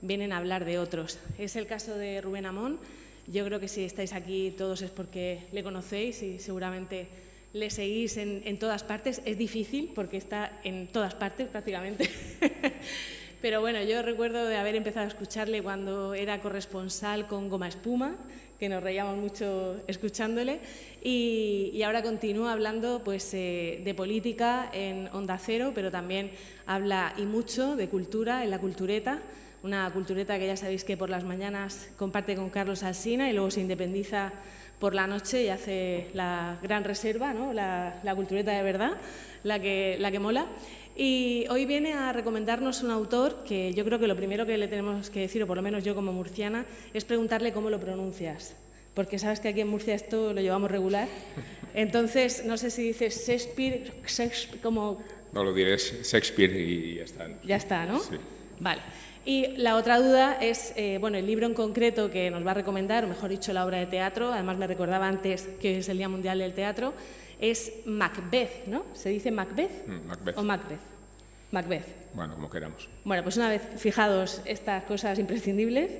vienen a hablar de otros. Es el caso de Rubén Amón. Yo creo que si estáis aquí todos es porque le conocéis y seguramente le seguís en todas partes. Es difícil porque está en todas partes prácticamente. Pero bueno, yo recuerdo de haber empezado a escucharle cuando era corresponsal con Goma Espuma, que nos reíamos mucho escuchándole, y ahora continúa hablando pues, de política en Onda Cero, pero también habla y mucho de cultura en La Cultureta, una cultureta que ya sabéis que por las mañanas comparte con Carlos Alsina y luego se independiza por la noche y hace la gran reserva, ¿no? la cultureta de verdad, la que mola. Y hoy viene a recomendarnos un autor que yo creo que lo primero que le tenemos que decir, o por lo menos yo como murciana, es preguntarle cómo lo pronuncias. Porque sabes que aquí en Murcia esto lo llevamos regular. Entonces, no sé si dices Shakespeare, como... No, lo diré Shakespeare y ya está. Ya está, ¿no? Sí. Vale. Y la otra duda es, bueno, el libro en concreto que nos va a recomendar, o mejor dicho, la obra de teatro, además me recordaba antes que es el Día Mundial del Teatro, es Macbeth, ¿no? ¿Se dice Macbeth? Macbeth. ¿O Macbeth? Macbeth. Bueno, como queramos. Bueno, pues una vez fijados estas cosas imprescindibles,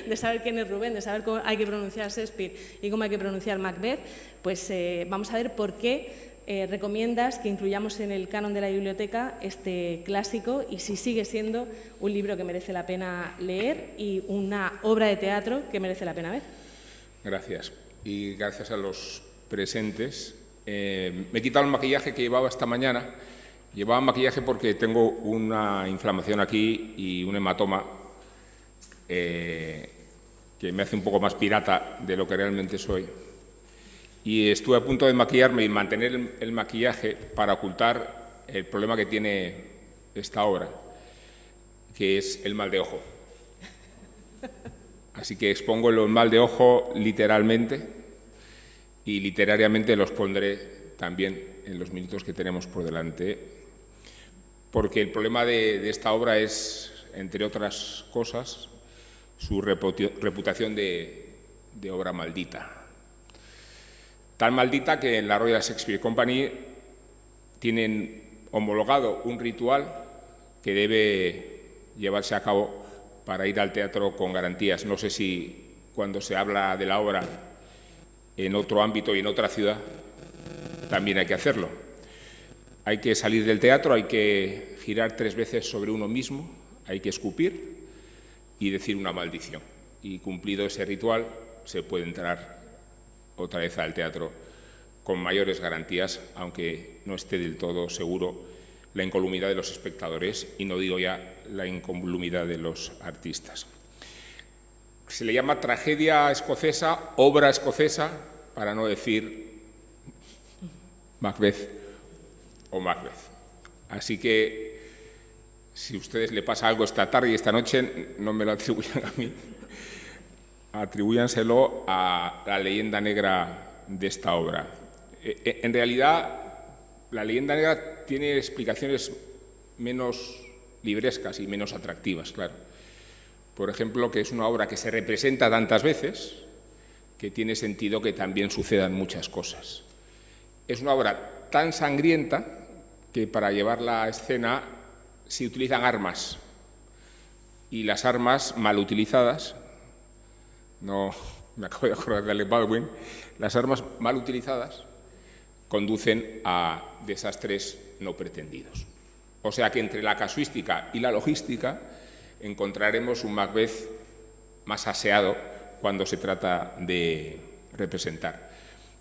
de saber quién es Rubén, de saber cómo hay que pronunciar Shakespeare y cómo hay que pronunciar Macbeth, pues vamos a ver por qué recomiendas que incluyamos en el canon de la biblioteca este clásico y si sigue siendo un libro que merece la pena leer y una obra de teatro que merece la pena ver. Gracias. Y gracias a los presentes. Me he quitado el maquillaje que llevaba esta mañana. Llevaba maquillaje porque tengo una inflamación aquí y un hematoma que me hace un poco más pirata de lo que realmente soy. Y estuve a punto de maquillarme y mantener el maquillaje para ocultar el problema que tiene esta obra, que es el mal de ojo. Así que expongo el mal de ojo literalmente y literariamente los pondré también en los minutos que tenemos por delante, porque el problema de esta obra es, entre otras cosas, su reputación de obra maldita. Tan maldita que en la Royal Shakespeare Company tienen homologado un ritual que debe llevarse a cabo para ir al teatro con garantías. No sé si cuando se habla de la obra en otro ámbito y en otra ciudad también hay que hacerlo. Hay que salir del teatro, hay que girar 3 veces sobre uno mismo, hay que escupir y decir una maldición. Y cumplido ese ritual se puede entrar otra vez al teatro con mayores garantías, aunque no esté del todo seguro la incolumidad de los espectadores y no digo ya la incolumidad de los artistas. Se le llama tragedia escocesa, obra escocesa, para no decir Macbeth o Macbeth. Así que si a ustedes le pasa algo esta tarde y esta noche, no me lo atribuyan a mí. Atribúyanselo a la leyenda negra de esta obra. En realidad, la leyenda negra tiene explicaciones menos librescas y menos atractivas, claro. Por ejemplo, que es una obra que se representa tantas veces que tiene sentido que también sucedan muchas cosas. Es una obra tan sangrienta que para llevarla a escena se utilizan armas y las armas mal utilizadas, no me acabo de acordar de Alec Baldwin, las armas mal utilizadas conducen a desastres no pretendidos. O sea que entre la casuística y la logística encontraremos un Macbeth más aseado cuando se trata de representar.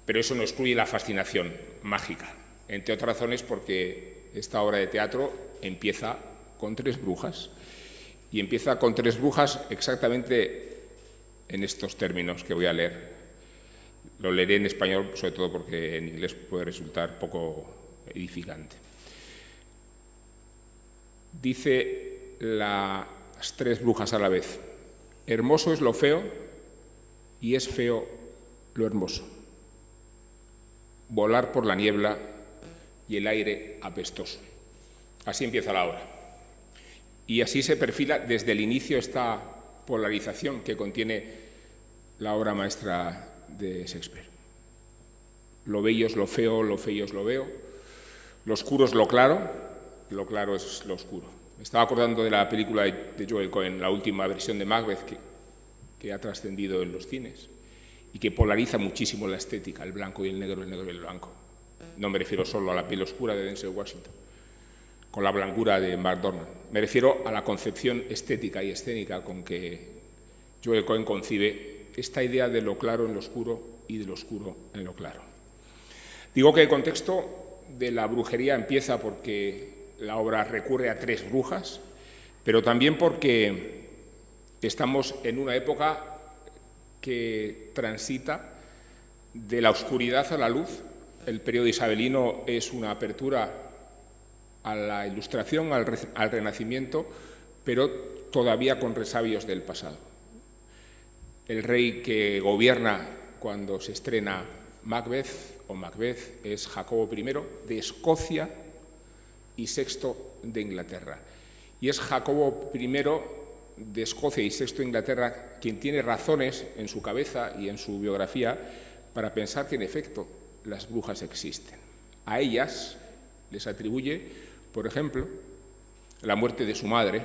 Pero eso no excluye la fascinación mágica, entre otras razones porque esta obra de teatro empieza con 3 brujas y empieza con 3 brujas exactamente en estos términos que voy a leer. Lo leeré en español, sobre todo porque en inglés puede resultar poco edificante. Dice las 3 brujas a la vez: hermoso es lo feo y es feo lo hermoso. Volar por la niebla y el aire apestoso. Así empieza la obra. Y así se perfila desde el inicio esta polarización que contiene la obra maestra de Shakespeare. Lo bello es lo feo es lo veo, lo oscuro es lo claro es lo oscuro. Me estaba acordando de la película de Joel Cohen, la última versión de Macbeth, que ha trascendido en los cines y que polariza muchísimo la estética, el blanco y el negro y el blanco. No me refiero solo a la piel oscura de Denzel Washington, con la blancura de Mark Dornan. Me refiero a la concepción estética y escénica con que Joel Cohen concibe esta idea de lo claro en lo oscuro y de lo oscuro en lo claro. Digo que el contexto de la brujería empieza porque la obra recurre a 3 brujas, pero también porque estamos en una época que transita de la oscuridad a la luz. El periodo isabelino es una apertura a la Ilustración, al Renacimiento, pero todavía con resabios del pasado. El rey que gobierna cuando se estrena Macbeth es Jacobo I de Escocia y VI de Inglaterra. Y es Jacobo I de Escocia y VI de Inglaterra quien tiene razones en su cabeza y en su biografía para pensar que en efecto las brujas existen. A ellas les atribuye, por ejemplo, la muerte de su madre,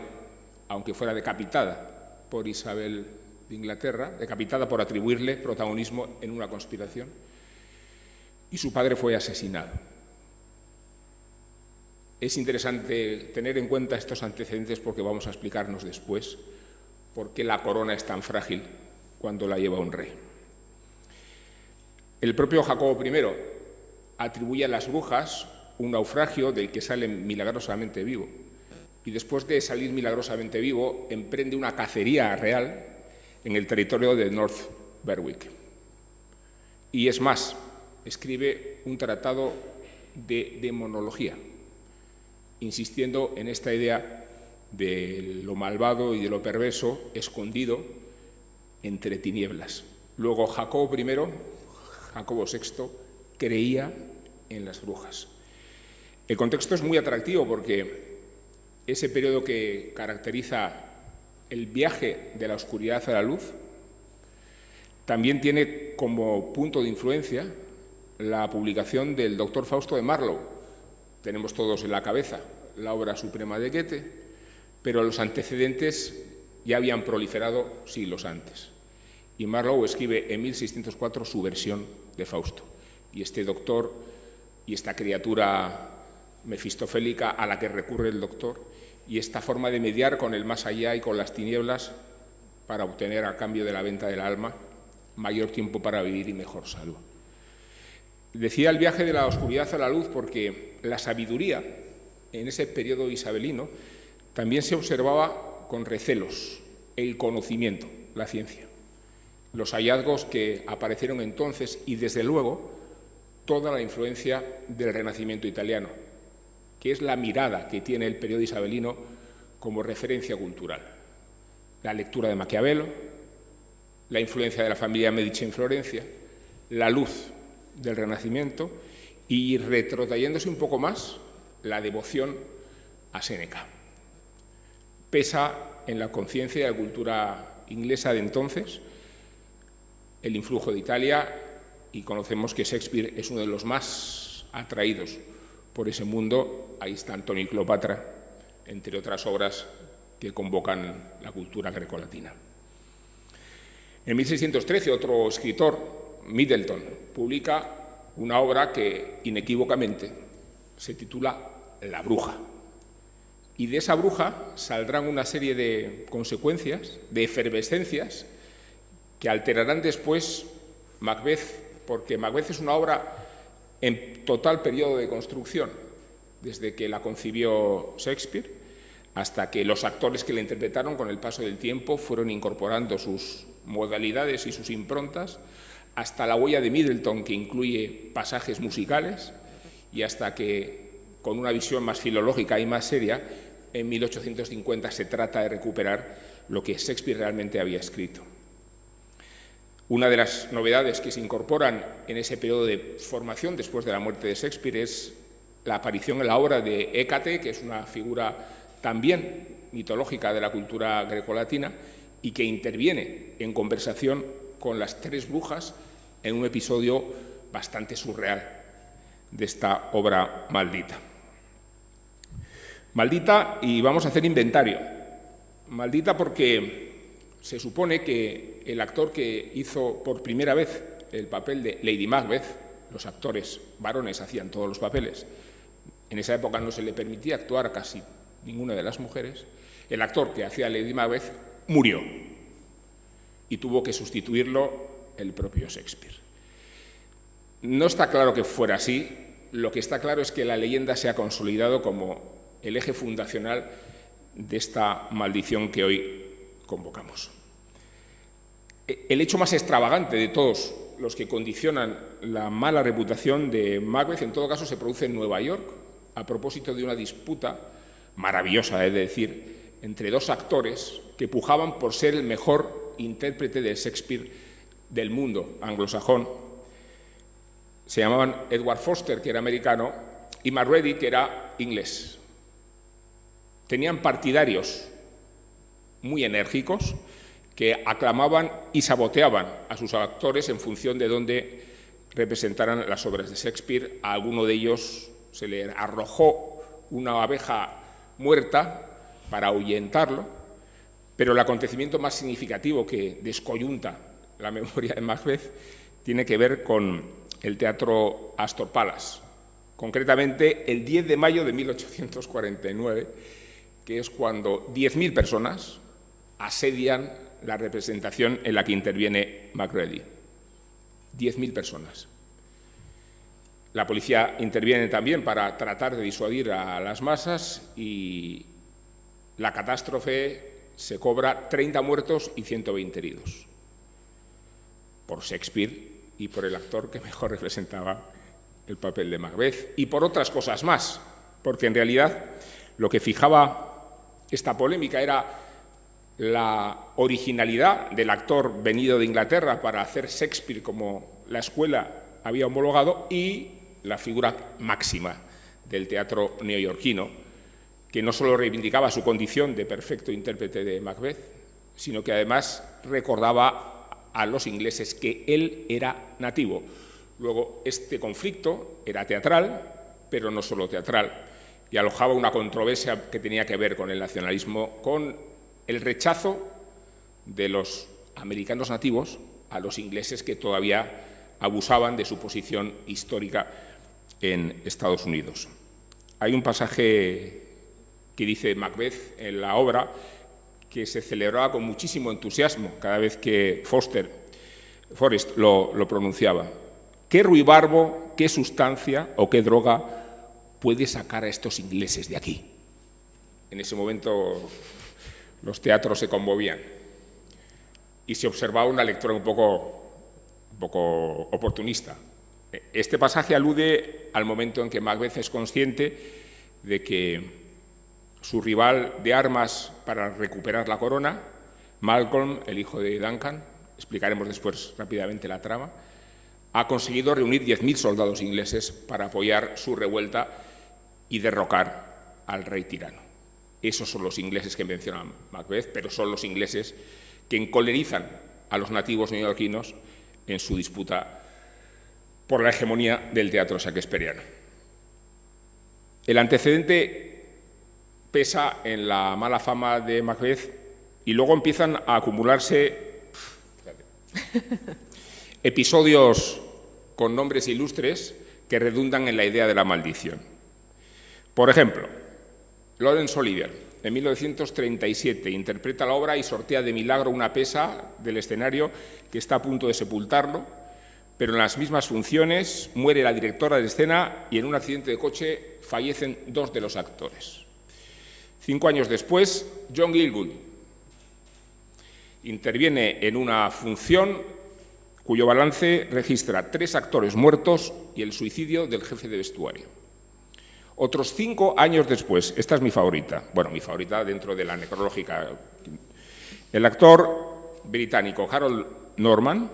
aunque fuera decapitada por Isabel de Inglaterra, decapitada por atribuirle protagonismo en una conspiración, y su padre fue asesinado. Es interesante tener en cuenta estos antecedentes porque vamos a explicarnos después por qué la corona es tan frágil cuando la lleva un rey. El propio Jacobo I atribuye a las brujas un naufragio del que sale milagrosamente vivo y después de salir milagrosamente vivo emprende una cacería real en el territorio de North Berwick. Y es más, escribe un tratado de demonología, insistiendo en esta idea de lo malvado y de lo perverso escondido entre tinieblas. Luego Jacobo VI creía en las brujas. El contexto es muy atractivo porque ese periodo que caracteriza el viaje de la oscuridad a la luz también tiene como punto de influencia la publicación del Doctor Fausto de Marlowe. Tenemos todos en la cabeza la obra suprema de Goethe, pero los antecedentes ya habían proliferado siglos antes. Y Marlowe escribe en 1604 su versión de Fausto. Y este doctor y esta criatura mefistofélica a la que recurre el doctor y esta forma de mediar con el más allá y con las tinieblas para obtener a cambio de la venta del alma mayor tiempo para vivir y mejor salud. Decía el viaje de la oscuridad a la luz porque la sabiduría en ese periodo isabelino también se observaba con recelos el conocimiento, la ciencia, los hallazgos que aparecieron entonces y desde luego toda la influencia del Renacimiento italiano, que es la mirada que tiene el periodo isabelino como referencia cultural. La lectura de Maquiavelo, la influencia de la familia Medici en Florencia, la luz del Renacimiento y, retrotrayéndose un poco más, la devoción a Séneca. Pesa en la conciencia y la cultura inglesa de entonces el influjo de Italia y conocemos que Shakespeare es uno de los más atraídos por ese mundo. Ahí está Antonio y Cleopatra, entre otras obras que convocan la cultura grecolatina. En 1613, otro escritor, Middleton, publica una obra que inequívocamente se titula La bruja. Y de esa bruja saldrán una serie de consecuencias, de efervescencias, que alterarán después Macbeth, porque Macbeth es una obra en total periodo de construcción, desde que la concibió Shakespeare hasta que los actores que la interpretaron con el paso del tiempo fueron incorporando sus modalidades y sus improntas, hasta la huella de Middleton, que incluye pasajes musicales, y hasta que, con una visión más filológica y más seria, en 1850 se trata de recuperar lo que Shakespeare realmente había escrito. Una de las novedades que se incorporan en ese periodo de formación después de la muerte de Shakespeare es la aparición en la obra de Hécate, que es una figura también mitológica de la cultura grecolatina y que interviene en conversación con las 3 brujas en un episodio bastante surreal de esta obra maldita. Maldita, y vamos a hacer inventario. Maldita porque se supone que el actor que hizo por primera vez el papel de Lady Macbeth, los actores varones hacían todos los papeles, en esa época no se le permitía actuar a casi ninguna de las mujeres, el actor que hacía Lady Macbeth murió y tuvo que sustituirlo el propio Shakespeare. No está claro que fuera así, lo que está claro es que la leyenda se ha consolidado como el eje fundacional de esta maldición que hoy convocamos. El hecho más extravagante de todos los que condicionan la mala reputación de Macbeth, en todo caso, se produce en Nueva York, a propósito de una disputa maravillosa, he de decir, entre dos actores que pujaban por ser el mejor intérprete de Shakespeare del mundo anglosajón. Se llamaban Edward Foster, que era americano, y Macready, que era inglés. Tenían partidarios muy enérgicos que aclamaban y saboteaban a sus actores en función de dónde representaran las obras de Shakespeare. A alguno de ellos se le arrojó una abeja muerta para ahuyentarlo, pero el acontecimiento más significativo que descoyunta la memoria de Macbeth tiene que ver con el Teatro Astor Palace, concretamente el 10 de mayo de 1849, que es cuando 10.000 personas asedian la representación en la que interviene Macready. 10.000 personas. La policía interviene también para tratar de disuadir a las masas y la catástrofe se cobra 30 muertos y 120 heridos por Shakespeare y por el actor que mejor representaba el papel de Macbeth y por otras cosas más, porque en realidad lo que fijaba esta polémica era la originalidad del actor venido de Inglaterra para hacer Shakespeare como la escuela había homologado y la figura máxima del teatro neoyorquino, que no solo reivindicaba su condición de perfecto intérprete de Macbeth, sino que además recordaba a los ingleses que él era nativo. Luego, este conflicto era teatral, pero no solo teatral, y alojaba una controversia que tenía que ver con el nacionalismo, con el rechazo de los americanos nativos a los ingleses que todavía abusaban de su posición histórica en Estados Unidos. Hay un pasaje que dice Macbeth en la obra que se celebraba con muchísimo entusiasmo cada vez que Forrest lo pronunciaba. ¿Qué ruibarbo, qué sustancia o qué droga puede sacar a estos ingleses de aquí? En ese momento los teatros se conmovían y se observaba una lectura un poco oportunista. Este pasaje alude al momento en que Macbeth es consciente de que su rival de armas para recuperar la corona, Malcolm, el hijo de Duncan, explicaremos después rápidamente la trama, ha conseguido reunir 10.000 soldados ingleses para apoyar su revuelta y derrocar al rey tirano. Esos son los ingleses que menciona Macbeth, pero son los ingleses que encolerizan a los nativos neoyorquinos en su disputa por la hegemonía del teatro shakespeariano. El antecedente pesa en la mala fama de Macbeth y luego empiezan a acumularse episodios con nombres ilustres que redundan en la idea de la maldición. Por ejemplo, Laurence Olivier, en 1937, interpreta la obra y sortea de milagro una pesa del escenario que está a punto de sepultarlo, pero en las mismas funciones muere la directora de escena y en un accidente de coche fallecen 2 de los actores. 5 años después, John Gielgud interviene en una función cuyo balance registra 3 actores muertos y el suicidio del jefe de vestuario. Otros 5 años después, esta es mi favorita, bueno, mi favorita dentro de la necrológica, el actor británico Harold Norman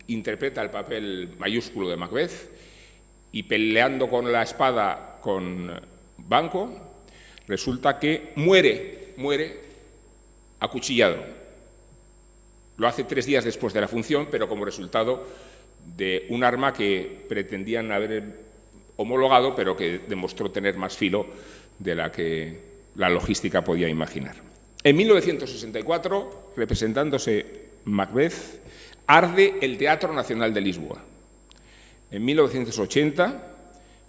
interpreta el papel mayúsculo de Macbeth y peleando con la espada con Banquo, resulta que muere acuchillado. Lo hace 3 días después de la función, pero como resultado de un arma que pretendían haber homologado, pero que demostró tener más filo de la que la logística podía imaginar. En 1964, representándose Macbeth, arde el Teatro Nacional de Lisboa. En 1980,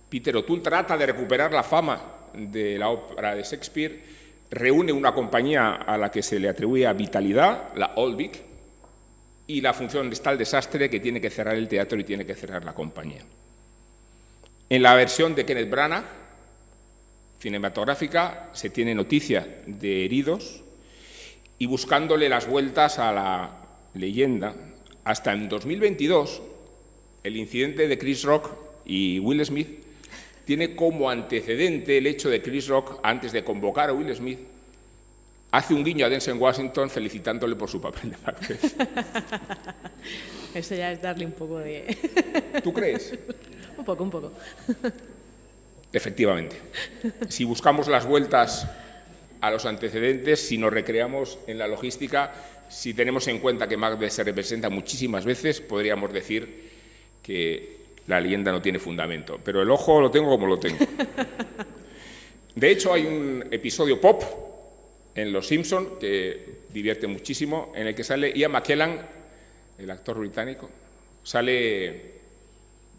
Peter O'Toole trata de recuperar la fama de la ópera de Shakespeare, reúne una compañía a la que se le atribuía vitalidad, la Old Vic, y la función está el desastre que tiene que cerrar el teatro y tiene que cerrar la compañía. En la versión de Kenneth Branagh, cinematográfica, se tiene noticia de heridos y buscándole las vueltas a la leyenda, hasta en 2022, el incidente de Chris Rock y Will Smith tiene como antecedente el hecho de que Chris Rock, antes de convocar a Will Smith, hace un guiño a Denzel Washington felicitándole por su papel de Macbeth. Eso ya es darle un poco de... ¿Tú crees? Un poco. Efectivamente. Si buscamos las vueltas a los antecedentes, si nos recreamos en la logística, si tenemos en cuenta que Macbeth se representa muchísimas veces, podríamos decir que la leyenda no tiene fundamento. Pero el ojo lo tengo como lo tengo. De hecho, hay un episodio pop en Los Simpson que divierte muchísimo, en el que sale Ian McKellen, el actor británico, sale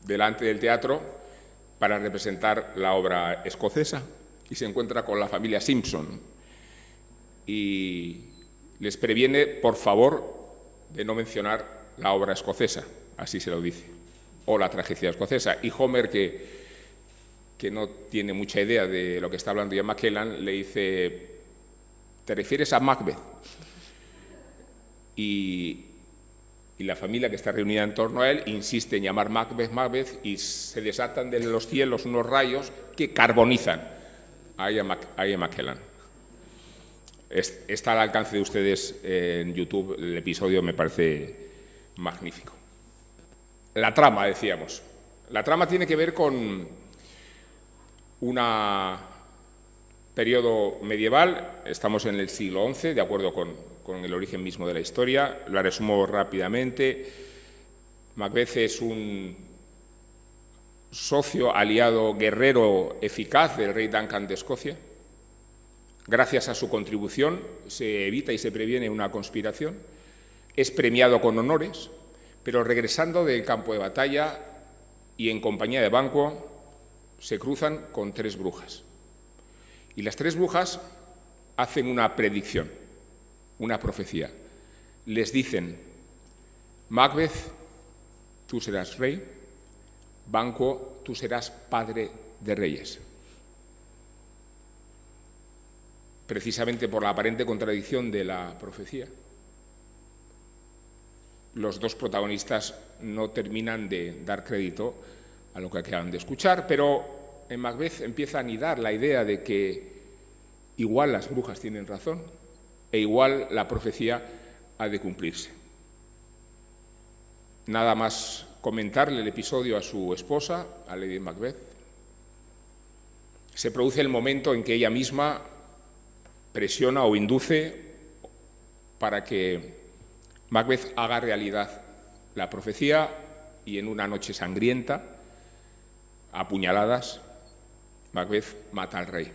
delante del teatro para representar la obra escocesa y se encuentra con la familia Simpson y les previene, por favor, de no mencionar la obra escocesa, así se lo dice, o la tragedia escocesa. Y Homer, que no tiene mucha idea de lo que está hablando Ian McKellen, le dice: ¿te refieres a Macbeth? Y la familia que está reunida en torno a él insiste en llamar Macbeth y se desatan de los cielos unos rayos que carbonizan a Ian McKellen. Está al alcance de ustedes en YouTube, el episodio me parece magnífico. La trama, decíamos. La trama tiene que ver con un periodo medieval, estamos en el siglo XI, de acuerdo con el origen mismo de la historia. La resumo rápidamente. Macbeth es un socio, aliado, guerrero eficaz del rey Duncan de Escocia. Gracias a su contribución se evita y se previene una conspiración. Es premiado con honores, pero regresando del campo de batalla y en compañía de Banquo, se cruzan con 3 brujas. Y las 3 brujas hacen una predicción, una profecía. Les dicen: Macbeth, tú serás rey, Banquo, tú serás padre de reyes. Precisamente por la aparente contradicción de la profecía, los 2 protagonistas no terminan de dar crédito a lo que acaban de escuchar, pero en Macbeth empieza a anidar la idea de que igual las brujas tienen razón e igual la profecía ha de cumplirse. Nada más comentarle el episodio a su esposa, a Lady Macbeth, se produce el momento en que ella misma presiona o induce para que Macbeth haga realidad la profecía y en una noche sangrienta, a puñaladas, Macbeth mata al rey.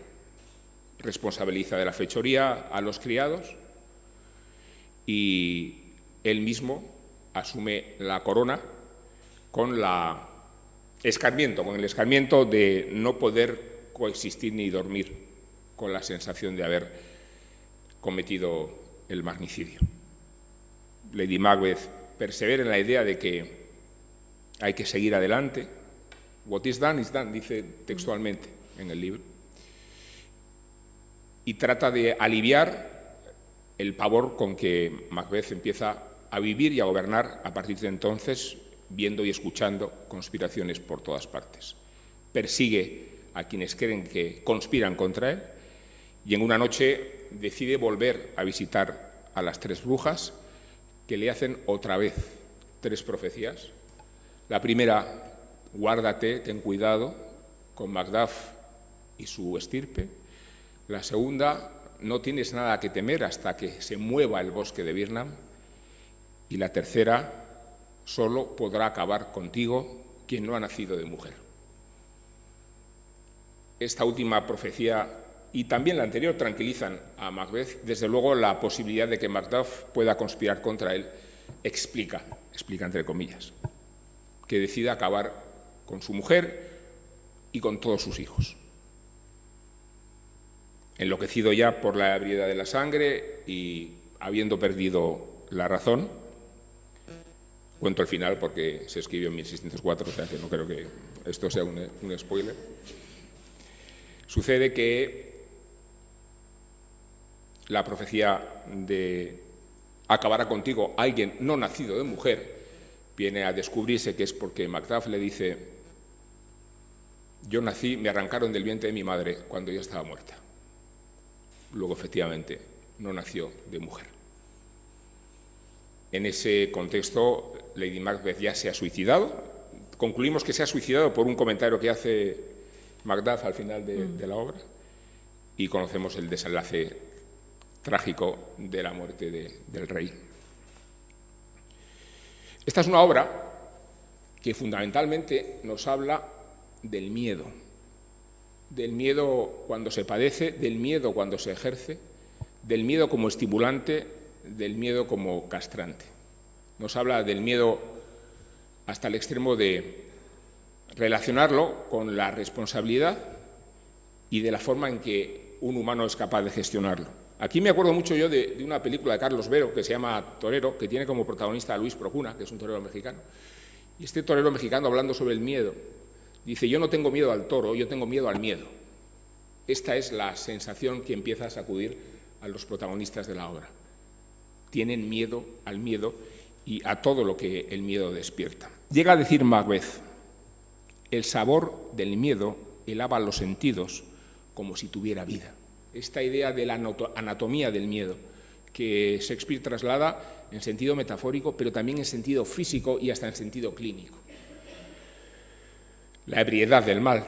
Responsabiliza de la fechoría a los criados y él mismo asume la corona con el escarmiento de no poder coexistir ni dormir con la sensación de haber cometido el magnicidio. Lady Macbeth persevera en la idea de que hay que seguir adelante. What is done, dice textualmente en el libro. Y trata de aliviar el pavor con que Macbeth empieza a vivir y a gobernar a partir de entonces, viendo y escuchando conspiraciones por todas partes. Persigue a quienes creen que conspiran contra él y en una noche decide volver a visitar a las 3 brujas que le hacen otra vez 3 profecías. La primera: guárdate, ten cuidado con Macduff y su estirpe. La segunda: no tienes nada que temer hasta que se mueva el bosque de Birnam. Y la tercera: solo podrá acabar contigo quien no ha nacido de mujer. Esta última profecía y también la anterior tranquilizan a Macbeth. Desde luego, la posibilidad de que Macduff pueda conspirar contra él explica entre comillas, que decida acabar con su mujer y con todos sus hijos. Enloquecido ya por la ebriedad de la sangre y habiendo perdido la razón, cuento el final porque se escribió en 1604, o sea que no creo que esto sea un spoiler. Sucede que la profecía de acabará contigo alguien no nacido de mujer viene a descubrirse que es porque Macduff le dice: yo nací, me arrancaron del vientre de mi madre cuando ya estaba muerta. Luego, efectivamente, no nació de mujer. En ese contexto, Lady Macbeth ya se ha suicidado. Concluimos que se ha suicidado por un comentario que hace Macduff al final de la obra, y conocemos el desenlace trágico de la muerte del rey. Esta es una obra que fundamentalmente nos habla del miedo cuando se padece, del miedo cuando se ejerce, del miedo como estimulante, del miedo como castrante. Nos habla del miedo hasta el extremo de relacionarlo con la responsabilidad y de la forma en que un humano es capaz de gestionarlo. Aquí me acuerdo mucho yo de una película de Carlos Vero que se llama Torero, que tiene como protagonista a Luis Procuna, que es un torero mexicano. Y este torero mexicano, hablando sobre el miedo, dice: yo no tengo miedo al toro, yo tengo miedo al miedo. Esta es la sensación que empieza a sacudir a los protagonistas de la obra. Tienen miedo al miedo y a todo lo que el miedo despierta. Llega a decir Macbeth: el sabor del miedo helaba los sentidos como si tuviera vida. Esta idea de la anatomía del miedo que Shakespeare traslada en sentido metafórico, pero también en sentido físico y hasta en sentido clínico. La ebriedad del mal,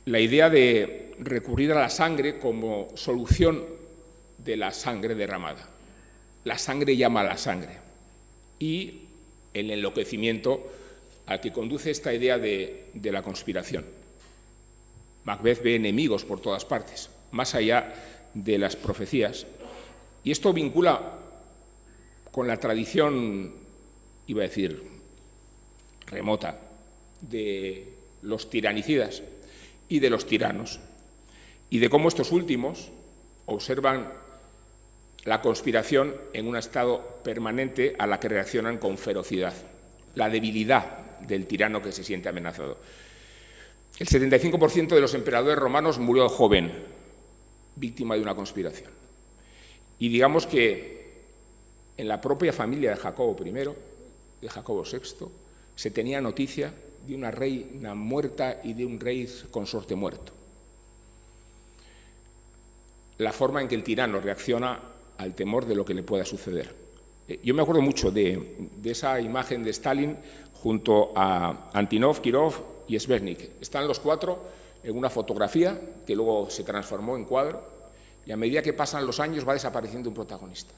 la idea de recurrir a la sangre como solución de la sangre derramada. La sangre llama a la sangre. Y el enloquecimiento al que conduce esta idea de la conspiración. Macbeth ve enemigos por todas partes, más allá de las profecías. Y esto vincula con la tradición, iba a decir, remota, de los tiranicidas y de los tiranos, y de cómo estos últimos observan la conspiración en un estado permanente a la que reaccionan con ferocidad, la debilidad del tirano que se siente amenazado. El 75% de los emperadores romanos murió joven, víctima de una conspiración. Y digamos que en la propia familia de Jacobo I, de Jacobo VI, se tenía noticia de una reina muerta y de un rey consorte muerto. La forma en que el tirano reacciona al temor de lo que le pueda suceder. Yo me acuerdo mucho de esa imagen de Stalin junto a Antinov, Kirov y Svernik. Están los cuatro en una fotografía que luego se transformó en cuadro, y a medida que pasan los años va desapareciendo un protagonista.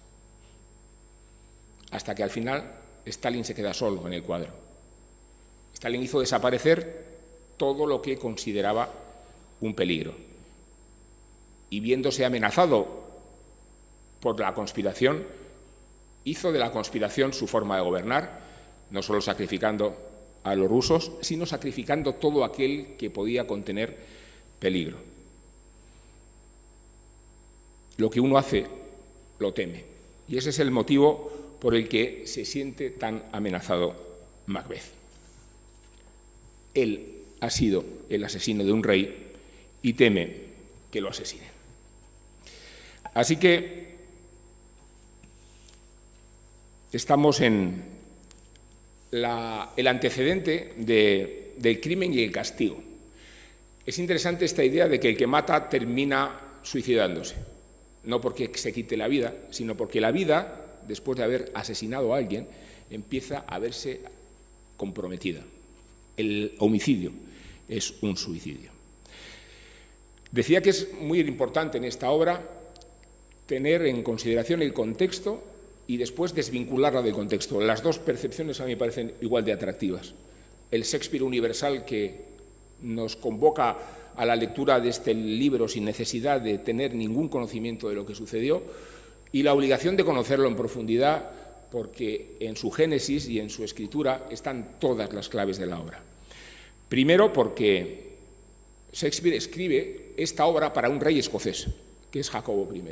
Hasta que al final Stalin se queda solo en el cuadro. Stalin hizo desaparecer todo lo que consideraba un peligro. Y viéndose amenazado por la conspiración, hizo de la conspiración su forma de gobernar, no solo sacrificando a los rusos, sino sacrificando todo aquel que podía contener peligro. Lo que uno hace, lo teme. Y ese es el motivo por el que se siente tan amenazado Macbeth. Él ha sido el asesino de un rey y teme que lo asesinen. Así que estamos en el antecedente del crimen y el castigo. Es interesante esta idea de que el que mata termina suicidándose. No porque se quite la vida, sino porque la vida, después de haber asesinado a alguien, empieza a verse comprometida. El homicidio es un suicidio. Decía que es muy importante en esta obra tener en consideración el contexto y después desvincularla del contexto. Las dos percepciones a mí me parecen igual de atractivas. El Shakespeare universal que nos convoca a la lectura de este libro sin necesidad de tener ningún conocimiento de lo que sucedió y la obligación de conocerlo en profundidad, porque en su génesis y en su escritura están todas las claves de la obra. Primero, porque Shakespeare escribe esta obra para un rey escocés, que es Jacobo I,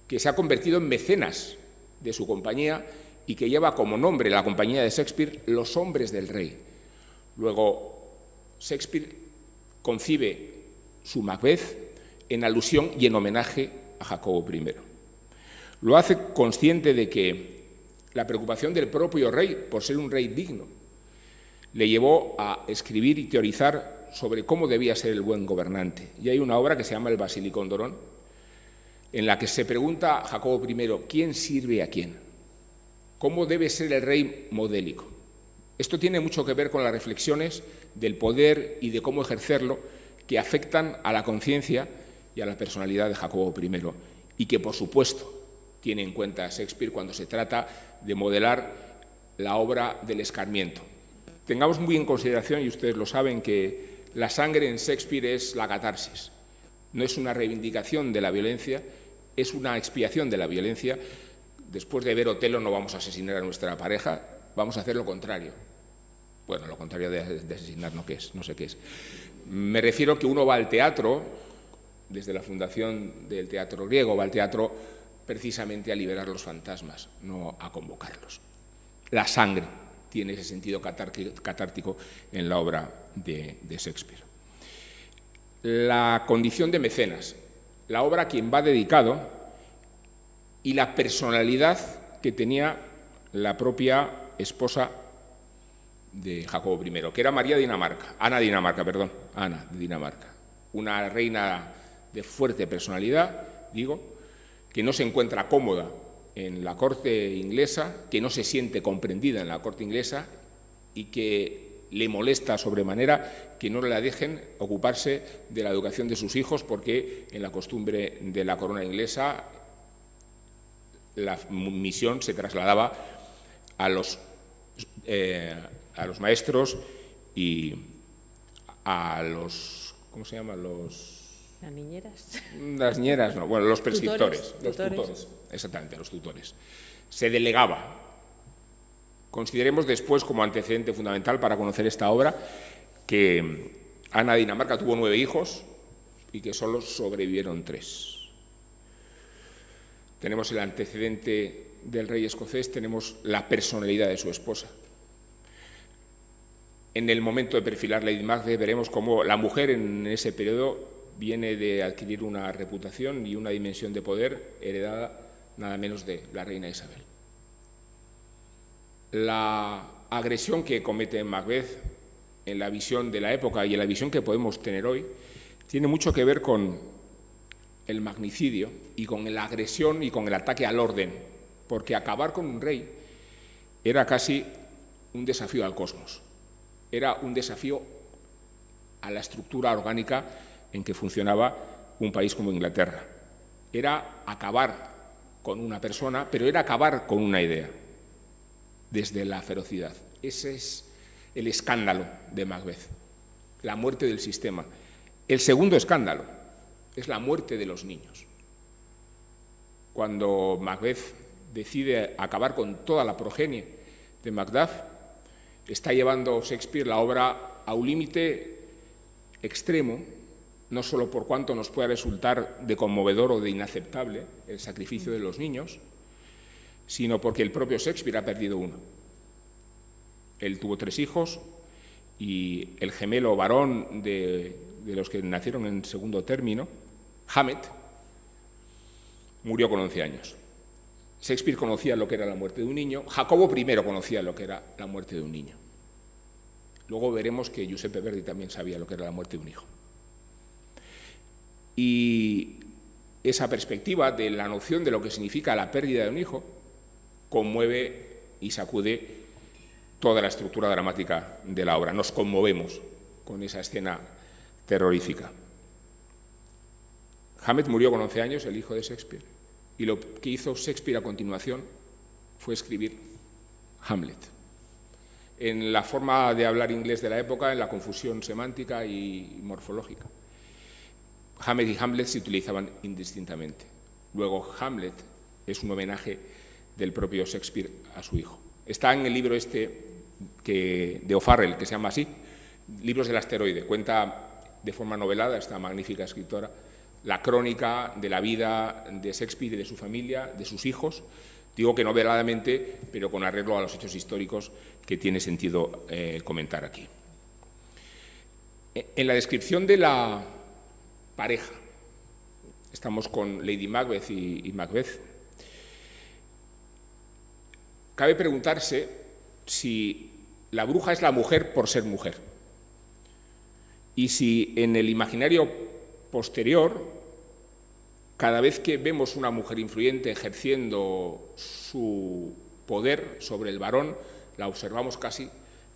que se ha convertido en mecenas de su compañía y que lleva como nombre la compañía de Shakespeare Los hombres del rey. Luego, Shakespeare concibe su Macbeth en alusión y en homenaje a Jacobo I. Lo hace consciente de que la preocupación del propio rey por ser un rey digno le llevó a escribir y teorizar sobre cómo debía ser el buen gobernante. Y hay una obra que se llama El Basilicón d'Orón, en la que se pregunta a Jacobo I, ¿quién sirve a quién? ¿Cómo debe ser el rey modélico? Esto tiene mucho que ver con las reflexiones del poder y de cómo ejercerlo que afectan a la conciencia y a la personalidad de Jacobo I y que, por supuesto, tiene en cuenta Shakespeare cuando se trata de modelar la obra del escarmiento. Tengamos muy en consideración, y ustedes lo saben, que la sangre en Shakespeare es la catarsis. No es una reivindicación de la violencia, es una expiación de la violencia. Después de ver Otelo no vamos a asesinar a nuestra pareja, vamos a hacer lo contrario. Bueno, lo contrario de asesinar, ¿no? ¿Qué es? No sé qué es. Me refiero que uno va al teatro, desde la fundación del teatro griego, va al teatro precisamente a liberar los fantasmas, no a convocarlos. La sangre tiene ese sentido catártico en la obra de Shakespeare. La condición de mecenas, la obra a quien va dedicado y la personalidad que tenía la propia esposa de Jacobo I, que era Ana de Dinamarca, una reina de fuerte personalidad, digo, que no se encuentra cómoda en la corte inglesa, que no se siente comprendida en la corte inglesa y que le molesta sobremanera que no la dejen ocuparse de la educación de sus hijos, porque en la costumbre de la corona inglesa la misión se trasladaba a los maestros y a los, ¿cómo se llama? ¿Las niñeras? Las niñeras, no, bueno, los prescriptores. Los tutores, exactamente, los tutores. Se delegaba. Consideremos después, como antecedente fundamental para conocer esta obra, que Ana de Dinamarca tuvo 9 hijos y que solo sobrevivieron 3. Tenemos el antecedente del rey escocés, tenemos la personalidad de su esposa. En el momento de perfilar Lady Macbeth veremos cómo la mujer en ese periodo viene de adquirir una reputación y una dimensión de poder heredada nada menos de la reina Isabel. La agresión que comete Macbeth en la visión de la época y en la visión que podemos tener hoy tiene mucho que ver con el magnicidio y con la agresión y con el ataque al orden, porque acabar con un rey era casi un desafío al cosmos, era un desafío a la estructura orgánica en que funcionaba un país como Inglaterra. Era acabar con una persona, pero era acabar con una idea, desde la ferocidad. Ese es el escándalo de Macbeth, la muerte del sistema. El segundo escándalo es la muerte de los niños. Cuando Macbeth decide acabar con toda la progenie de Macduff, está llevando Shakespeare la obra a un límite extremo, no solo por cuanto nos pueda resultar de conmovedor o de inaceptable el sacrificio de los niños, sino porque el propio Shakespeare ha perdido uno. Él tuvo 3 hijos y el gemelo varón de los que nacieron en segundo término, Hamet, murió con 11 años. Shakespeare conocía lo que era la muerte de un niño, Jacobo I conocía lo que era la muerte de un niño. Luego veremos que Giuseppe Verdi también sabía lo que era la muerte de un hijo. Y esa perspectiva de la noción de lo que significa la pérdida de un hijo conmueve y sacude toda la estructura dramática de la obra. Nos conmovemos con esa escena terrorífica. Hamet murió con 11 años, el hijo de Shakespeare, y lo que hizo Shakespeare a continuación fue escribir Hamlet. en la forma de hablar inglés de la época, en la confusión semántica y morfológica. Hamlet y Hamlet se utilizaban indistintamente. Luego, Hamlet es un homenaje del propio Shakespeare a su hijo. Está en el libro de O'Farrell, que se llama así, Libros del asteroide. Cuenta de forma novelada, esta magnífica escritora, la crónica de la vida de Shakespeare y de su familia, de sus hijos. Digo que noveladamente, pero con arreglo a los hechos históricos que tiene sentido comentar aquí. En la descripción de la pareja, estamos con Lady Macbeth y Macbeth, cabe preguntarse si la bruja es la mujer por ser mujer y si en el imaginario posterior, cada vez que vemos una mujer influyente ejerciendo su poder sobre el varón, la observamos casi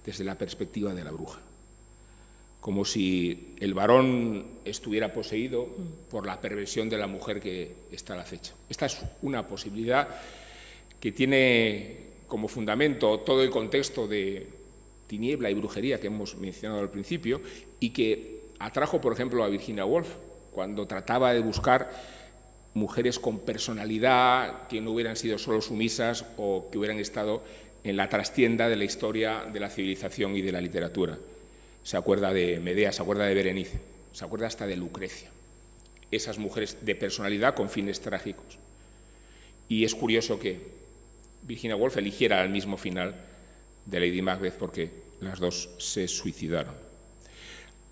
desde la perspectiva de la bruja, como si el varón estuviera poseído por la perversión de la mujer que está al acecho. Esta es una posibilidad que tiene como fundamento todo el contexto de tiniebla y brujería que hemos mencionado al principio y que atrajo, por ejemplo, a Virginia Woolf cuando trataba de buscar mujeres con personalidad que no hubieran sido solo sumisas o que hubieran estado en la trastienda de la historia de la civilización y de la literatura. Se acuerda de Medea, se acuerda de Berenice, se acuerda hasta de Lucrecia. Esas mujeres de personalidad con fines trágicos. Y es curioso que Virginia Woolf eligiera el mismo final de Lady Macbeth porque las dos se suicidaron.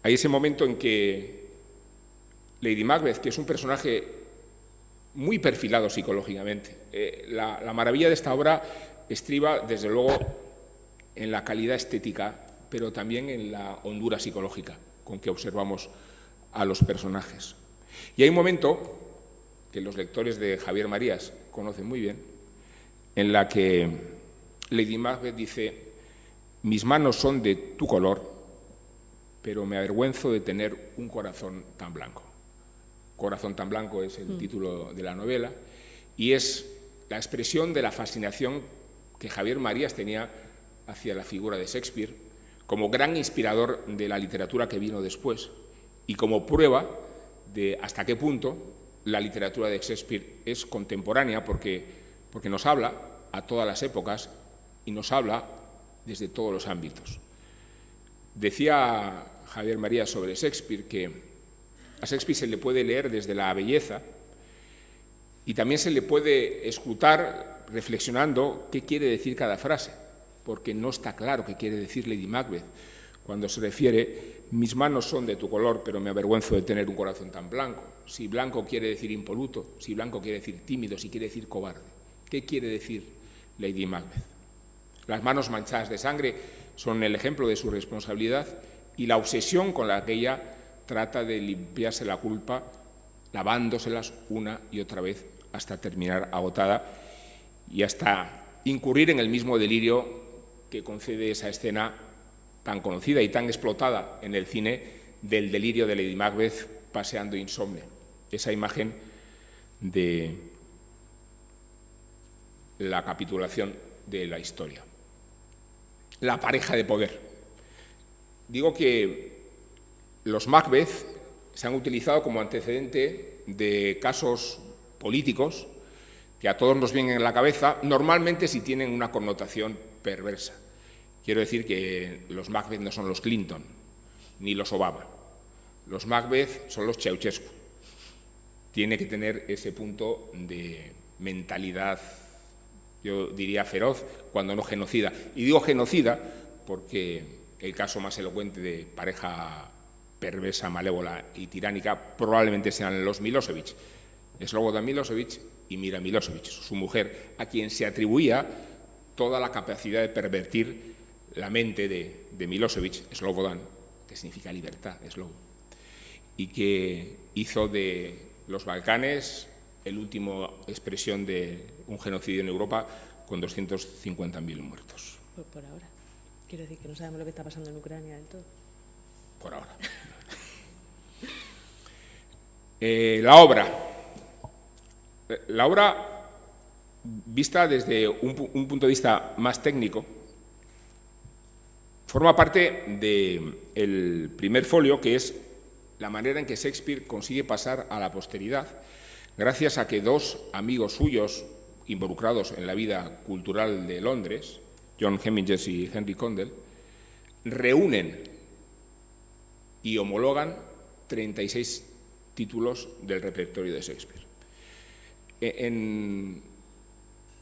Hay ese momento en que Lady Macbeth, que es un personaje muy perfilado psicológicamente, la maravilla de esta obra estriba, desde luego, en la calidad estética, pero también en la hondura psicológica con que observamos a los personajes. Y hay un momento que los lectores de Javier Marías conocen muy bien, en la que Lady Macbeth dice: mis manos son de tu color, pero me avergüenzo de tener un corazón tan blanco. Corazón tan blanco es el título de la novela y es la expresión de la fascinación que Javier Marías tenía hacia la figura de Shakespeare como gran inspirador de la literatura que vino después y como prueba de hasta qué punto la literatura de Shakespeare es contemporánea porque nos habla a todas las épocas y nos habla desde todos los ámbitos. Decía Javier Marías sobre Shakespeare que a Shakespeare se le puede leer desde la belleza y también se le puede escrutar reflexionando qué quiere decir cada frase, porque no está claro qué quiere decir Lady Macbeth cuando se refiere: mis manos son de tu color, pero me avergüenzo de tener un corazón tan blanco. Si blanco quiere decir impoluto, si blanco quiere decir tímido, si quiere decir cobarde. ¿Qué quiere decir Lady Macbeth? Las manos manchadas de sangre son el ejemplo de su responsabilidad y la obsesión con la que ella trata de limpiarse la culpa, lavándoselas una y otra vez hasta terminar agotada y hasta incurrir en el mismo delirio que concede esa escena tan conocida y tan explotada en el cine del delirio de Lady Macbeth paseando insomne. Esa imagen de la capitulación de la historia. La pareja de poder. Digo que los Macbeth se han utilizado como antecedente de casos políticos que a todos nos vienen en la cabeza, normalmente si tienen una connotación perversa. Quiero decir que los Macbeth no son los Clinton, ni los Obama. Los Macbeth son los Ceausescu. Tiene que tener ese punto de mentalidad, yo diría feroz, cuando no genocida. Y digo genocida porque el caso más elocuente de pareja perversa, malévola y tiránica probablemente sean los Milosevic. Slobodan Milosevic y Mira Milosevic, su mujer, a quien se atribuía toda la capacidad de pervertir la mente de Milosevic, Slobodan, que significa libertad, Slobo, y que hizo de los Balcanes el último expresión de un genocidio en Europa con 250.000 muertos. Por ahora. Quiero decir que no sabemos lo que está pasando en Ucrania del todo. Por ahora. La obra, vista desde un punto de vista más técnico, Forma parte del primer folio, que es la manera en que Shakespeare consigue pasar a la posteridad, gracias a que dos amigos suyos involucrados en la vida cultural de Londres, John Hemingway y Henry Condell, reúnen y homologan 36 títulos del repertorio de Shakespeare. En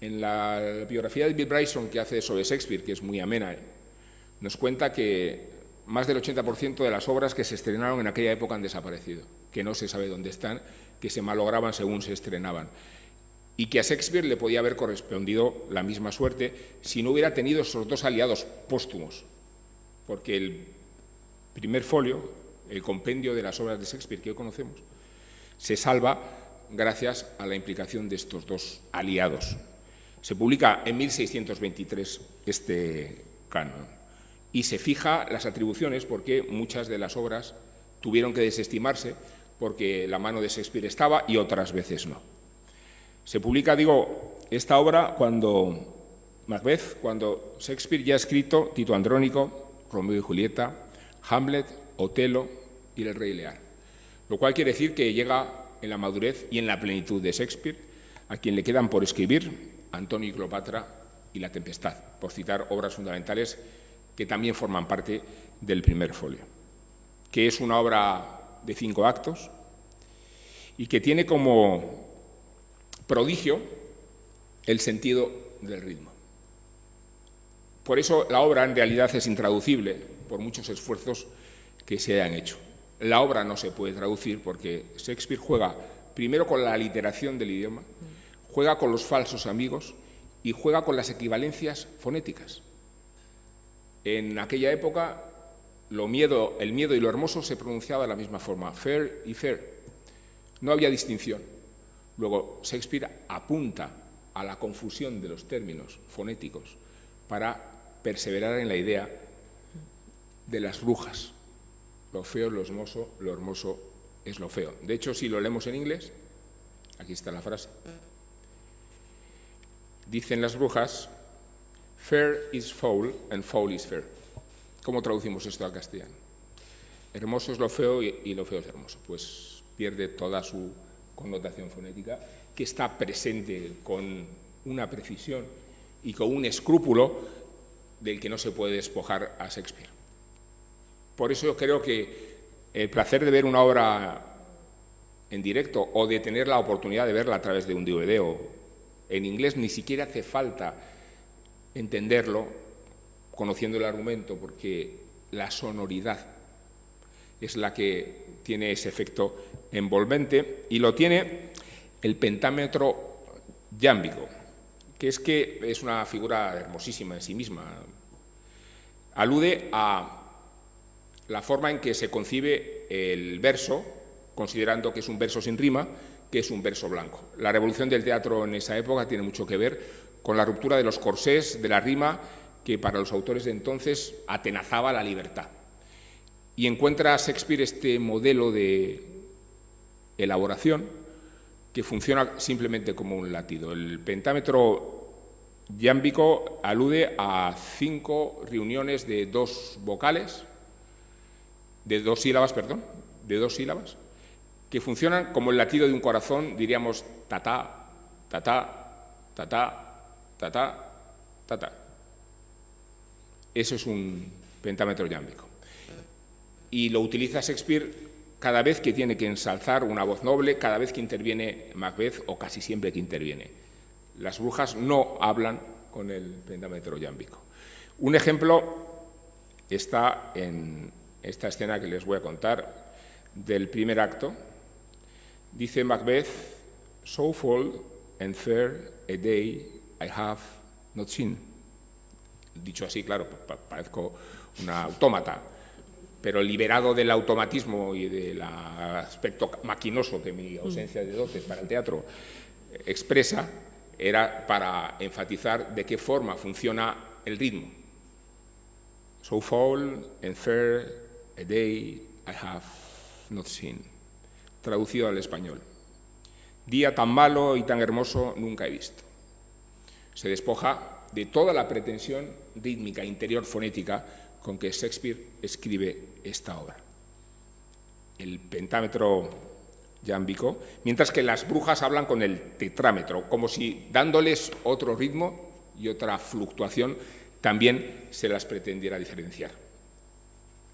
la biografía de Bill Bryson que hace sobre Shakespeare, que es muy amena, nos cuenta que más del 80% de las obras que se estrenaron en aquella época han desaparecido, que no se sabe dónde están, que se malograban según se estrenaban, y que a Shakespeare le podía haber correspondido la misma suerte si no hubiera tenido esos dos aliados póstumos, porque el primer folio, el compendio de las obras de Shakespeare que hoy conocemos, se salva gracias a la implicación de estos dos aliados. Se publica en 1623 este canon y se fija las atribuciones porque muchas de las obras tuvieron que desestimarse porque la mano de Shakespeare estaba y otras veces no. Se publica, digo, esta obra cuando Macbeth, cuando Shakespeare ya ha escrito Tito Andrónico, Romeo y Julieta, Hamlet, Otelo y El Rey Lear, lo cual quiere decir que llega en la madurez y en la plenitud de Shakespeare, a quien le quedan por escribir Antonio y Cleopatra y La Tempestad, por citar obras fundamentales que también forman parte del primer folio, que es una obra de 5 actos y que tiene como prodigio el sentido del ritmo. Por eso la obra en realidad es intraducible por muchos esfuerzos que se hayan hecho. La obra no se puede traducir porque Shakespeare juega primero con la aliteración del idioma, juega con los falsos amigos y juega con las equivalencias fonéticas. En aquella época el miedo y lo hermoso se pronunciaba de la misma forma, fair y fair. No había distinción. Luego Shakespeare apunta a la confusión de los términos fonéticos para perseverar en la idea de las brujas. Lo feo es lo hermoso es lo feo. De hecho, si lo leemos en inglés, aquí está la frase. Dicen las brujas, fair is foul and foul is fair. ¿Cómo traducimos esto al castellano? Hermoso es lo feo y lo feo es hermoso. Pues pierde toda su connotación fonética, que está presente con una precisión y con un escrúpulo del que no se puede despojar a Shakespeare. Por eso yo creo que el placer de ver una obra en directo o de tener la oportunidad de verla a través de un DVD o en inglés ni siquiera hace falta entenderlo conociendo el argumento, porque la sonoridad es la que tiene ese efecto envolvente y lo tiene el pentámetro yámbico, que es una figura hermosísima en sí misma. Alude a la forma en que se concibe el verso, considerando que es un verso sin rima, que es un verso blanco. La revolución del teatro en esa época tiene mucho que ver con la ruptura de los corsés, de la rima, que para los autores de entonces atenazaba la libertad. Y encuentra Shakespeare este modelo de elaboración que funciona simplemente como un latido. El pentámetro yámbico alude a 5 reuniones de 2 vocales, de dos sílabas, que funcionan como el latido de un corazón, diríamos ta-ta, ta-ta, ta-ta, ta-ta, ta-ta. Eso es un pentámetro yámbico. Y lo utiliza Shakespeare cada vez que tiene que ensalzar una voz noble, cada vez que interviene Macbeth o casi siempre que interviene. Las brujas no hablan con el pentámetro yámbico. Un ejemplo está en esta escena que les voy a contar del primer acto. Dice Macbeth, "So full and fair a day I have not seen". Dicho así, claro, parezco una autómata, pero liberado del automatismo y del aspecto maquinoso que mi ausencia de dotes para el teatro expresa, era para enfatizar de qué forma funciona el ritmo. So full and fair a day I have not seen. Traducido al español. Día tan malo y tan hermoso nunca he visto. Se despoja de toda la pretensión rítmica, interior, fonética, con que Shakespeare escribe esta obra. El pentámetro yámbico, mientras que las brujas hablan con el tetrámetro, como si dándoles otro ritmo y otra fluctuación también se las pretendiera diferenciar.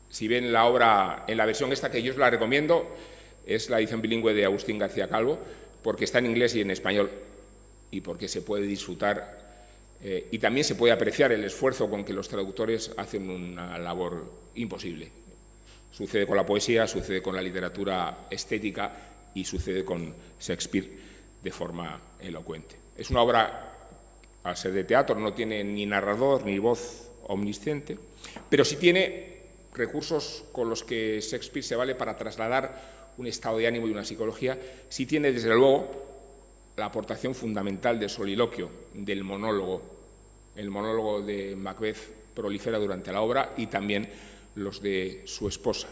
Si ven la obra en la versión esta, que yo os la recomiendo, es la edición bilingüe de Agustín García Calvo, porque está en inglés y en español, y porque se puede disfrutar y también se puede apreciar el esfuerzo con que los traductores hacen una labor imposible. Sucede con la poesía, sucede con la literatura estética y sucede con Shakespeare de forma elocuente. Es una obra, al ser de teatro, no tiene ni narrador ni voz omnisciente, pero sí tiene recursos con los que Shakespeare se vale para trasladar un estado de ánimo y una psicología. Sí tiene, desde luego, la aportación fundamental del soliloquio, del monólogo. El monólogo de Macbeth prolifera durante la obra y también los de su esposa.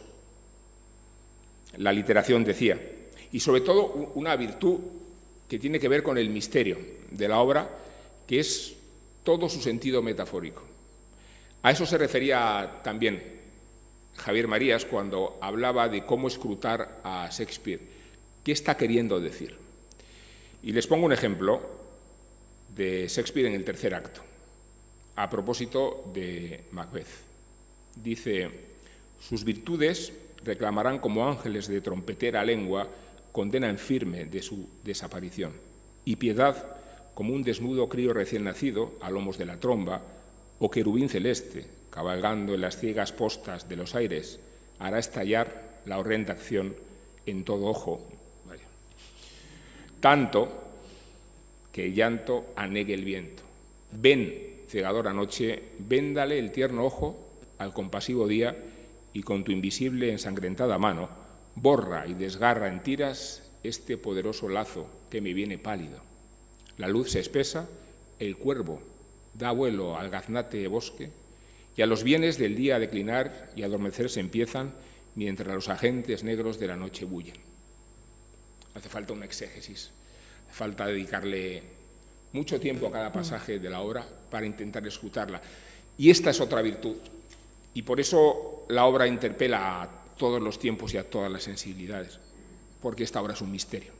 La literación, decía, y sobre todo una virtud que tiene que ver con el misterio de la obra, que es todo su sentido metafórico. A eso se refería también Javier Marías cuando hablaba de cómo escrutar a Shakespeare. ¿Qué está queriendo decir? Y les pongo un ejemplo de Shakespeare en el tercer acto, a propósito de Macbeth. Dice: sus virtudes reclamarán como ángeles de trompetera lengua condena en firme de su desaparición, y piedad, como un desnudo crío recién nacido a lomos de la tromba, o querubín celeste, cabalgando en las ciegas postas de los aires, hará estallar la horrenda acción en todo ojo. Vaya. Tanto que el llanto anegue el viento. Ven, cegadora noche, véndale el tierno ojo al compasivo día, y con tu invisible ensangrentada mano borra y desgarra en tiras este poderoso lazo que me viene pálido. La luz se espesa, el cuervo da vuelo al gaznate bosque, y a los bienes del día a declinar y adormecerse empiezan, mientras los agentes negros de la noche bullen. Hace falta una exégesis, hace falta dedicarle mucho tiempo a cada pasaje de la obra para intentar escrutarla. Y esta es otra virtud, y por eso la obra interpela a todos los tiempos y a todas las sensibilidades, porque esta obra es un misterio.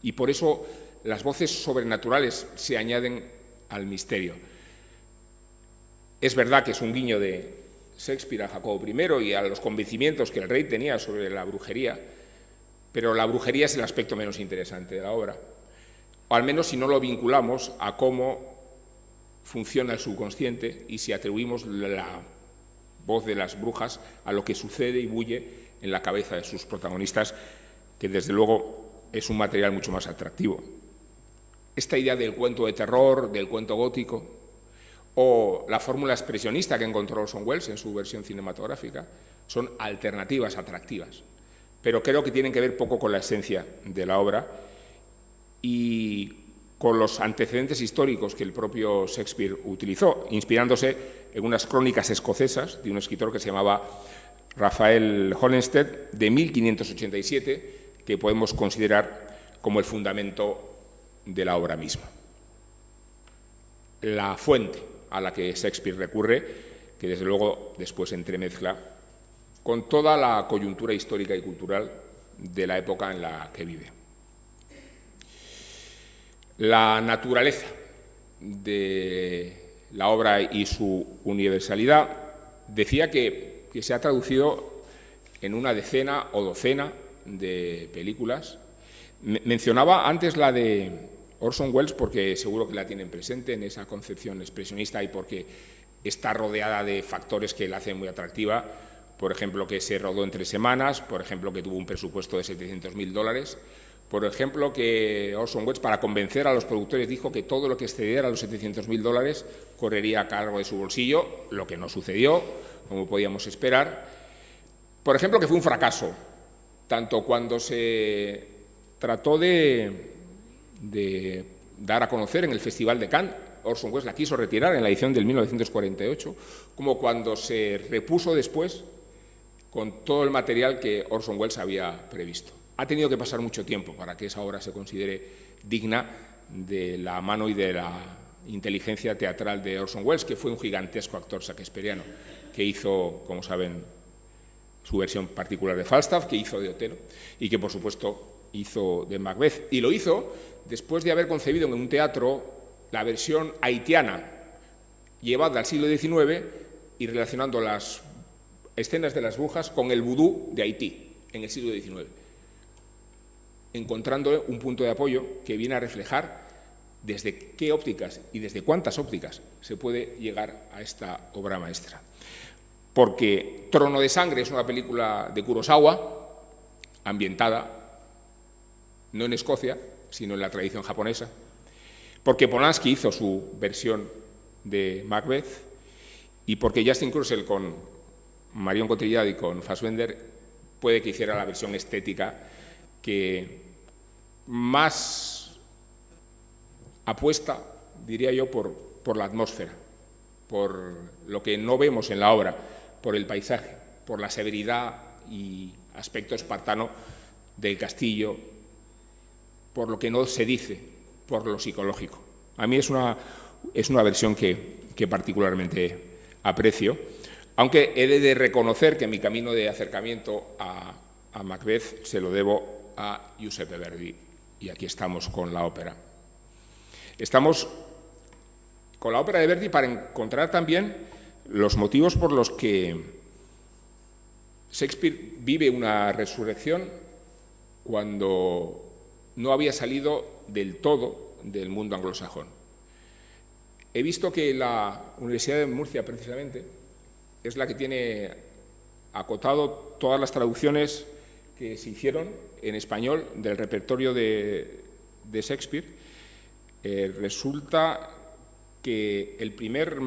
Y por eso las voces sobrenaturales se añaden al misterio. Es verdad que es un guiño de Shakespeare a Jacobo I y a los convencimientos que el rey tenía sobre la brujería, pero la brujería es el aspecto menos interesante de la obra, o al menos si no lo vinculamos a cómo funciona el subconsciente y si atribuimos la voz de las brujas a lo que sucede y bulle en la cabeza de sus protagonistas, que desde luego es un material mucho más atractivo. Esta idea del cuento de terror, del cuento gótico, o la fórmula expresionista que encontró Orson Welles en su versión cinematográfica, son alternativas atractivas, pero creo que tienen que ver poco con la esencia de la obra y con los antecedentes históricos que el propio Shakespeare utilizó, inspirándose en unas crónicas escocesas de un escritor que se llamaba Raphael Holinshed, de 1587, que podemos considerar como el fundamento de la obra misma. La fuente a la que Shakespeare recurre, que desde luego después entremezcla con toda la coyuntura histórica y cultural de la época en la que vive. La naturaleza de la obra y su universalidad, decía que se ha traducido en una decena o docena de películas. Mencionaba antes la de Orson Welles porque seguro que la tienen presente en esa concepción expresionista y porque está rodeada de factores que la hacen muy atractiva. Por ejemplo, que se rodó en 3 semanas, por ejemplo, que tuvo un presupuesto de $700.000, por ejemplo, que Orson Welles, para convencer a los productores, dijo que todo lo que excediera a los $700.000 correría a cargo de su bolsillo, lo que no sucedió, como podíamos esperar. Por ejemplo, que fue un fracaso, tanto cuando se trató de dar a conocer en el Festival de Cannes, Orson Welles la quiso retirar en la edición del 1948, como cuando se repuso después con todo el material que Orson Welles había previsto. Ha tenido que pasar mucho tiempo para que esa obra se considere digna de la mano y de la inteligencia teatral de Orson Welles, que fue un gigantesco actor shakespeariano, que hizo, como saben, su versión particular de Falstaff, que hizo de Otelo y que, por supuesto, hizo de Macbeth. Y lo hizo después de haber concebido en un teatro la versión haitiana, llevada al siglo XIX y relacionando las escenas de las brujas con el vudú de Haití en el siglo XIX, encontrando un punto de apoyo que viene a reflejar desde qué ópticas y desde cuántas ópticas se puede llegar a esta obra maestra. Porque Trono de Sangre es una película de Kurosawa, ambientada no en Escocia, sino en la tradición japonesa, porque Polanski hizo su versión de Macbeth y porque Justin Kurzel con Marion Cotillard y con Fassbender puede que hiciera la versión estética que más apuesta, diría yo, por la atmósfera, por lo que no vemos en la obra, por el paisaje, por la severidad y aspecto espartano del castillo, por lo que no se dice, por lo psicológico. A mí es una versión que particularmente aprecio, aunque he de reconocer que mi camino de acercamiento a Macbeth se lo debo a Giuseppe Verdi, y aquí estamos con la ópera. Estamos con la ópera de Verdi para encontrar también los motivos por los que Shakespeare vive una resurrección cuando no había salido del todo del mundo anglosajón. He visto que la Universidad de Murcia, precisamente, es la que tiene acotado todas las traducciones que se hicieron en español del repertorio de Shakespeare. Resulta que el primer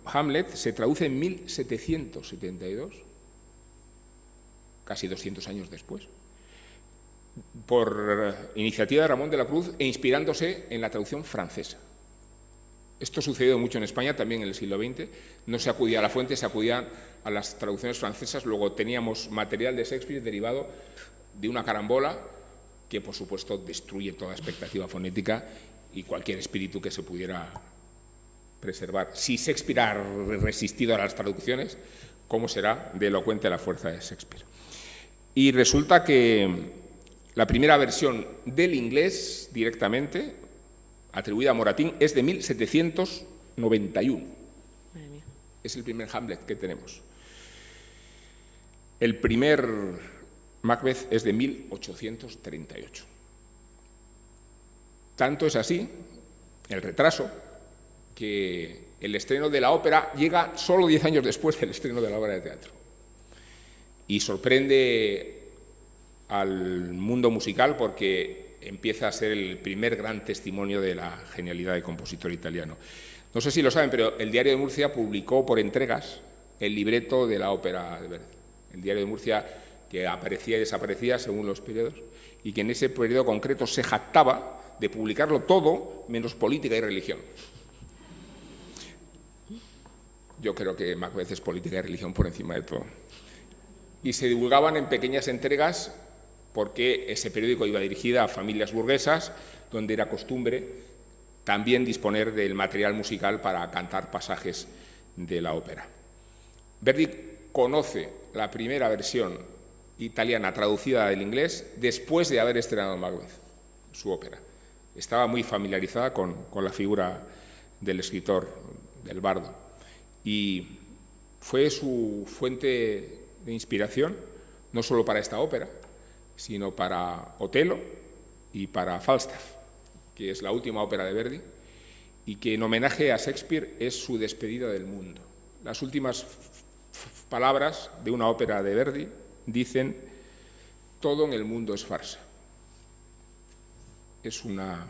Hamlet se traduce en 1772, casi 200 años después, por iniciativa de Ramón de la Cruz e inspirándose en la traducción francesa. Esto sucedió mucho en España, también en el siglo XX. No se acudía a la fuente, se acudía a las traducciones francesas. Luego teníamos material de Shakespeare derivado de una carambola que, por supuesto, destruye toda expectativa fonética y cualquier espíritu que se pudiera preservar. Si Shakespeare ha resistido a las traducciones, ¿cómo será de elocuente la fuerza de Shakespeare? Y resulta que la primera versión del inglés directamente, atribuida a Moratín, es de 1791. Es el primer Hamlet que tenemos. El primer Macbeth es de 1838. Tanto es así el retraso que el estreno de la ópera llega solo 10 años después del estreno de la obra de teatro. Y sorprende al mundo musical porque empieza a ser el primer gran testimonio de la genialidad del compositor italiano. No sé si lo saben, pero el Diario de Murcia publicó por entregas el libreto de la ópera de Verdi. El Diario de Murcia, que aparecía y desaparecía según los periodos, y que en ese periodo concreto se jactaba de publicarlo todo menos política y religión. Yo creo que Macbeth es política y religión por encima de todo. Y se divulgaban en pequeñas entregas porque ese periódico iba dirigido a familias burguesas, donde era costumbre también disponer del material musical para cantar pasajes de la ópera. Verdi conoce la primera versión italiana traducida del inglés después de haber estrenado Macbeth, su ópera. Estaba muy familiarizada con la figura del escritor, del bardo, y fue su fuente de inspiración no solo para esta ópera, sino para Otelo y para Falstaff, que es la última ópera de Verdi, y que en homenaje a Shakespeare es su despedida del mundo. Las últimas palabras de una ópera de Verdi dicen: todo en el mundo es farsa. Es una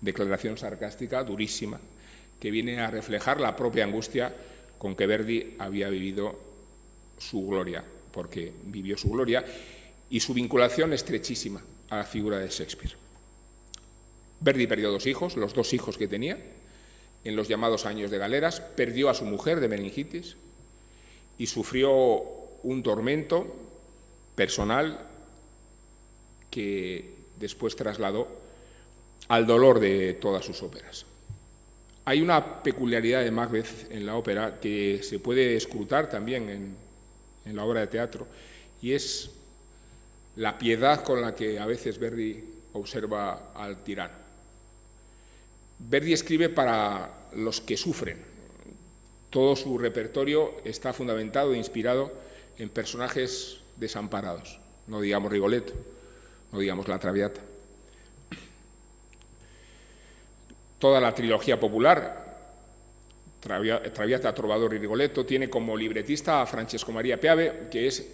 declaración sarcástica durísima que viene a reflejar la propia angustia con que Verdi había vivido su gloria, porque vivió su gloria, y su vinculación estrechísima a la figura de Shakespeare. Verdi perdió 2 hijos, los 2 hijos que tenía, en los llamados años de galeras, perdió a su mujer de meningitis y sufrió un tormento personal que después trasladó al dolor de todas sus óperas. Hay una peculiaridad de Macbeth en la ópera que se puede escrutar también en la obra de teatro, y es la piedad con la que a veces Verdi observa al tirano. Verdi escribe para los que sufren. Todo su repertorio está fundamentado e inspirado en personajes desamparados. No digamos Rigoletto, no digamos La Traviata. Toda la trilogía popular, Traviata, Trovador y Rigoletto, tiene como libretista a Francesco Maria Piave, que es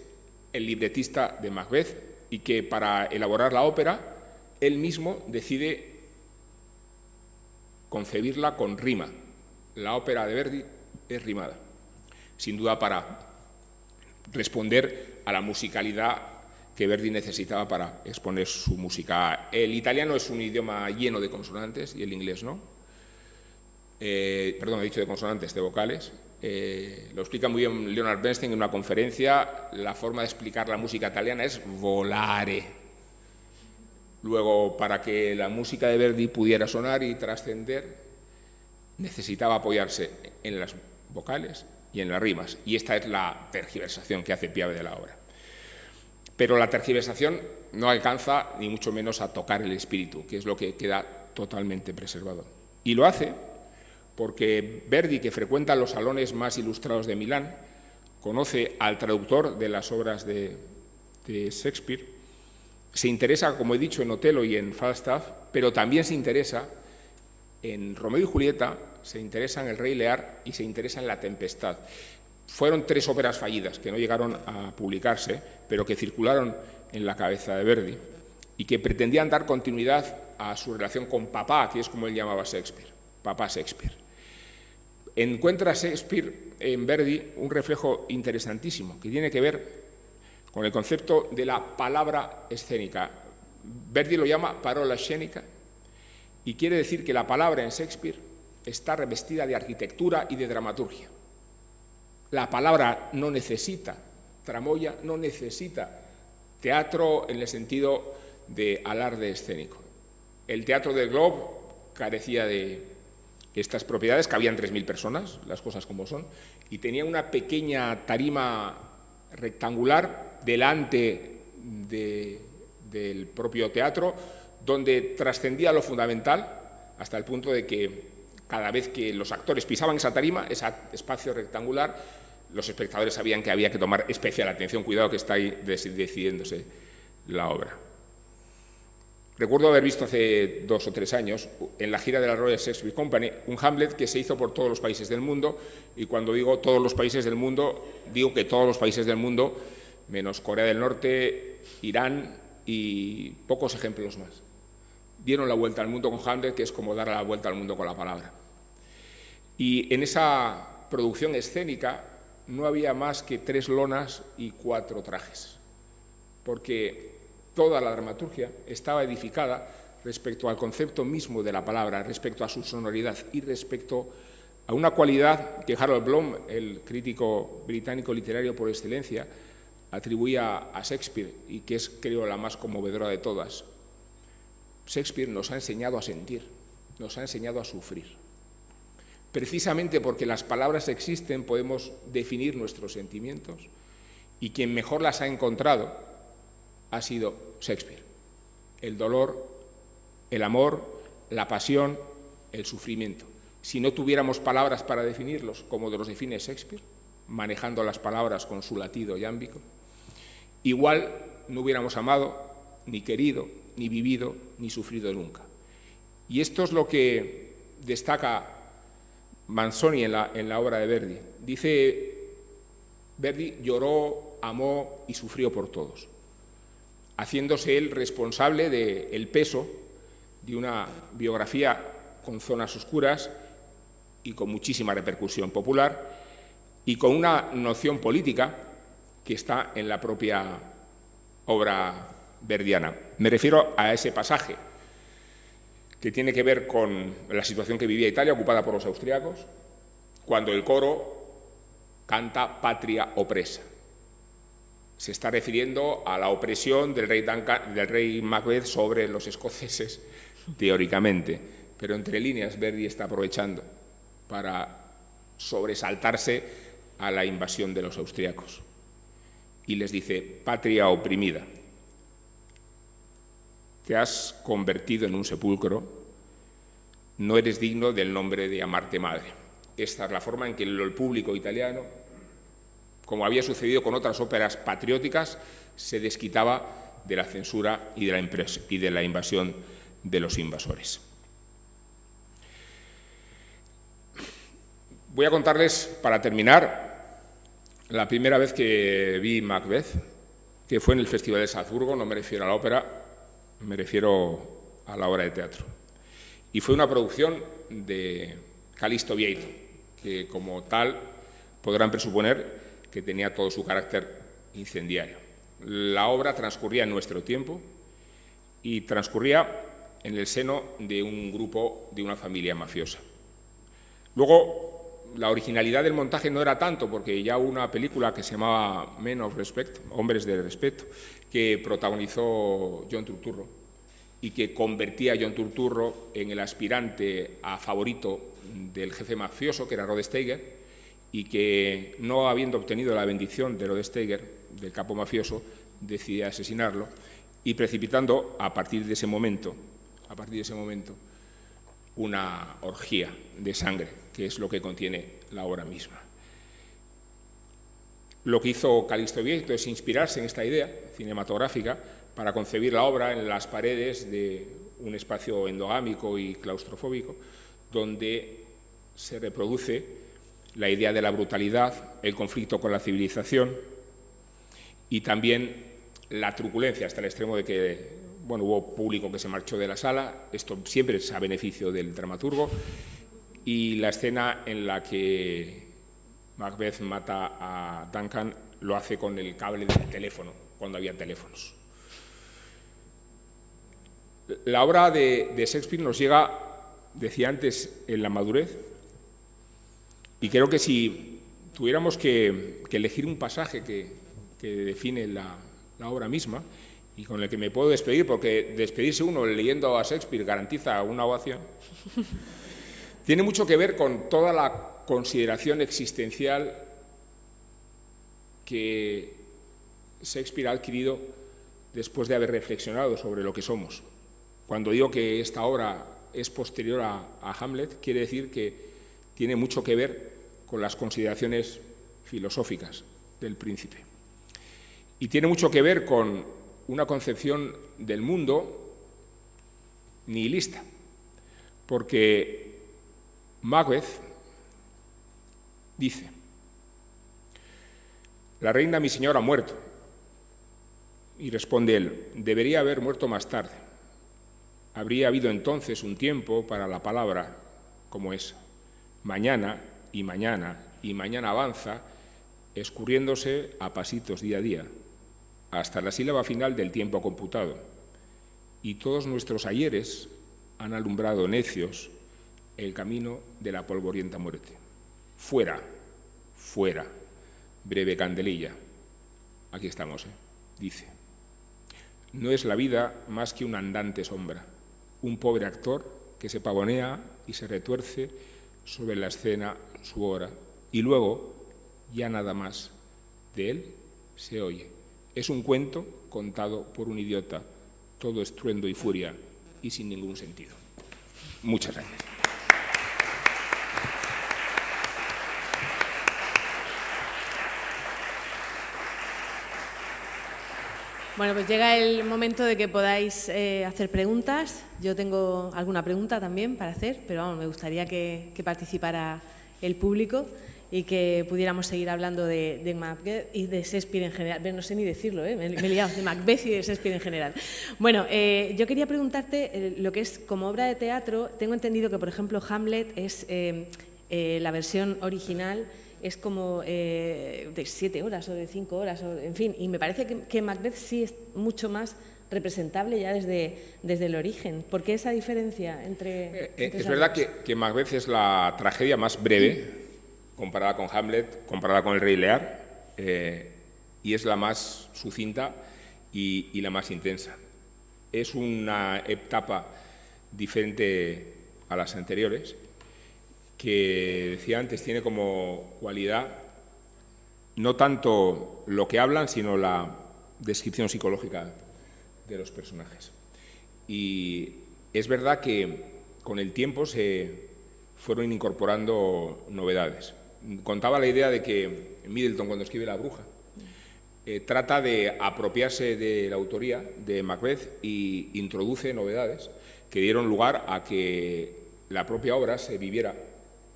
el libretista de Macbeth, y que para elaborar la ópera, él mismo decide concebirla con rima. La ópera de Verdi es rimada, sin duda para responder a la musicalidad que Verdi necesitaba para exponer su música. El italiano es un idioma lleno de consonantes y el inglés no. Perdón, he dicho de consonantes, de vocales. Lo explica muy bien Leonard Bernstein en una conferencia. La forma de explicar la música italiana es volare. Luego, para que la música de Verdi pudiera sonar y trascender, necesitaba apoyarse en las vocales y en las rimas. Y esta es la tergiversación que hace Piave de la obra. Pero la tergiversación no alcanza ni mucho menos a tocar el espíritu, que es lo que queda totalmente preservado. Y lo hace porque Verdi, que frecuenta los salones más ilustrados de Milán, conoce al traductor de las obras de Shakespeare, se interesa, como he dicho, en Otelo y en Falstaff, pero también se interesa en Romeo y Julieta, se interesa en El Rey Lear y se interesa en La Tempestad. Fueron 3 óperas fallidas que no llegaron a publicarse, pero que circularon en la cabeza de Verdi y que pretendían dar continuidad a su relación con papá, que es como él llamaba a Shakespeare, papá Shakespeare. Encuentra Shakespeare en Verdi un reflejo interesantísimo que tiene que ver con el concepto de la palabra escénica. Verdi lo llama parola scenica y quiere decir que la palabra en Shakespeare está revestida de arquitectura y de dramaturgia. La palabra no necesita tramoya, no necesita teatro en el sentido de alarde escénico. El Teatro del Globe carecía de estas propiedades, cabían 3.000 personas, las cosas como son, y tenía una pequeña tarima rectangular delante del propio teatro, donde trascendía lo fundamental hasta el punto de que cada vez que los actores pisaban esa tarima, ese espacio rectangular, los espectadores sabían que había que tomar especial atención, cuidado que está ahí decidiéndose la obra. Recuerdo haber visto hace 2 o 3 años, en la gira de la Royal Shakespeare Company, un Hamlet que se hizo por todos los países del mundo, y cuando digo todos los países del mundo, digo que todos los países del mundo, menos Corea del Norte, Irán y pocos ejemplos más. Dieron la vuelta al mundo con Hamlet, que es como dar la vuelta al mundo con la palabra. Y en esa producción escénica no había más que 3 lonas y 4 trajes, porque toda la dramaturgia estaba edificada respecto al concepto mismo de la palabra, respecto a su sonoridad y respecto a una cualidad que Harold Bloom, el crítico británico literario por excelencia, atribuía a Shakespeare y que es, creo, la más conmovedora de todas. Shakespeare nos ha enseñado a sentir, nos ha enseñado a sufrir. Precisamente porque las palabras existen, podemos definir nuestros sentimientos, y quien mejor las ha encontrado ha sido Shakespeare. El dolor, el amor, la pasión, el sufrimiento. Si no tuviéramos palabras para definirlos, como los define Shakespeare, manejando las palabras con su latido yámbico, igual no hubiéramos amado, ni querido, ni vivido, ni sufrido nunca. Y esto es lo que destaca Manzoni en la obra de Verdi. Dice, Verdi lloró, amó y sufrió por todos, haciéndose él responsable del peso de una biografía con zonas oscuras y con muchísima repercusión popular y con una noción política que está en la propia obra verdiana. Me refiero a ese pasaje que tiene que ver con la situación que vivía Italia, ocupada por los austriacos, cuando el coro canta Patria opresa. Se está refiriendo a la opresión del rey Macbeth sobre los escoceses, teóricamente, pero entre líneas Verdi está aprovechando para sobresaltarse a la invasión de los austriacos. Y les dice: patria oprimida, te has convertido en un sepulcro, no eres digno del nombre de amarte madre. Esta es la forma en que el público italiano, como había sucedido con otras óperas patrióticas, se desquitaba de la censura y de la invasión de los invasores. Voy a contarles, para terminar, la primera vez que vi Macbeth, que fue en el Festival de Salzburgo. No me refiero a la ópera, me refiero a la obra de teatro. Y fue una producción de Calixto Vieito, que como tal podrán presuponer que tenía todo su carácter incendiario. La obra transcurría en nuestro tiempo y transcurría en el seno de un grupo, de una familia mafiosa. Luego, la originalidad del montaje no era tanto, porque ya hubo una película que se llamaba Men of Respect, Hombres de Respeto, que protagonizó John Turturro y que convertía a John Turturro en el aspirante a favorito del jefe mafioso, que era Rod Steiger, y que, no habiendo obtenido la bendición de Rod Steiger, del capo mafioso, decide asesinarlo, y precipitando a partir de ese momento, una orgía de sangre, que es lo que contiene la obra misma. Lo que hizo Calixto Vieito es inspirarse en esta idea cinematográfica para concebir la obra en las paredes de un espacio endogámico y claustrofóbico, donde se reproduce la idea de la brutalidad, el conflicto con la civilización y también la truculencia, hasta el extremo de que hubo público que se marchó de la sala. Esto siempre es a beneficio del dramaturgo. Y la escena en la que Macbeth mata a Duncan lo hace con el cable del teléfono, cuando había teléfonos. La obra de Shakespeare nos llega, decía antes, en la madurez, y creo que si tuviéramos que elegir un pasaje que define la obra misma, y con el que me puedo despedir, porque despedirse uno leyendo a Shakespeare garantiza una ovación, tiene mucho que ver con toda la consideración existencial que Shakespeare ha adquirido después de haber reflexionado sobre lo que somos. Cuando digo que esta obra es posterior a Hamlet, quiere decir que tiene mucho que ver con las consideraciones filosóficas del príncipe. Y tiene mucho que ver con una concepción del mundo nihilista, porque Macbeth dice: la reina mi señora ha muerto. Y responde él: debería haber muerto más tarde. Habría habido entonces un tiempo para la palabra como esa. Mañana y mañana y mañana avanza, escurriéndose a pasitos día a día, hasta la sílaba final del tiempo computado. Y todos nuestros ayeres han alumbrado necios el camino de la polvorienta muerte. Fuera, fuera, breve candelilla. Aquí estamos, dice. No es la vida más que una andante sombra, un pobre actor que se pavonea y se retuerce sobre la escena su hora, y luego ya nada más de él se oye. Es un cuento contado por un idiota, todo estruendo y furia y sin ningún sentido. Muchas gracias. Bueno, pues llega el momento de que podáis hacer preguntas. Yo tengo alguna pregunta también para hacer, pero vamos, me gustaría que participara el público y que pudiéramos seguir hablando de Macbeth y de Shakespeare en general. No sé ni decirlo, me he liado, de Macbeth y de Shakespeare en general. Bueno, yo quería preguntarte lo que es como obra de teatro. Tengo entendido que, por ejemplo, Hamlet es la versión original, es como de 7 horas o de 5 horas, en fin, y me parece que Macbeth sí es mucho más representable ya desde el origen. ¿Por qué esa diferencia entre es verdad que Macbeth es la tragedia más breve, comparada con Hamlet, comparada con el Rey Lear, y es la más sucinta y la más intensa. Es una etapa diferente a las anteriores, que decía antes, tiene como cualidad no tanto lo que hablan, sino la descripción psicológica de los personajes. Y es verdad que con el tiempo se fueron incorporando novedades. Contaba la idea de que Middleton, cuando escribe La bruja, trata de apropiarse de la autoría de Macbeth y introduce novedades que dieron lugar a que la propia obra se viviera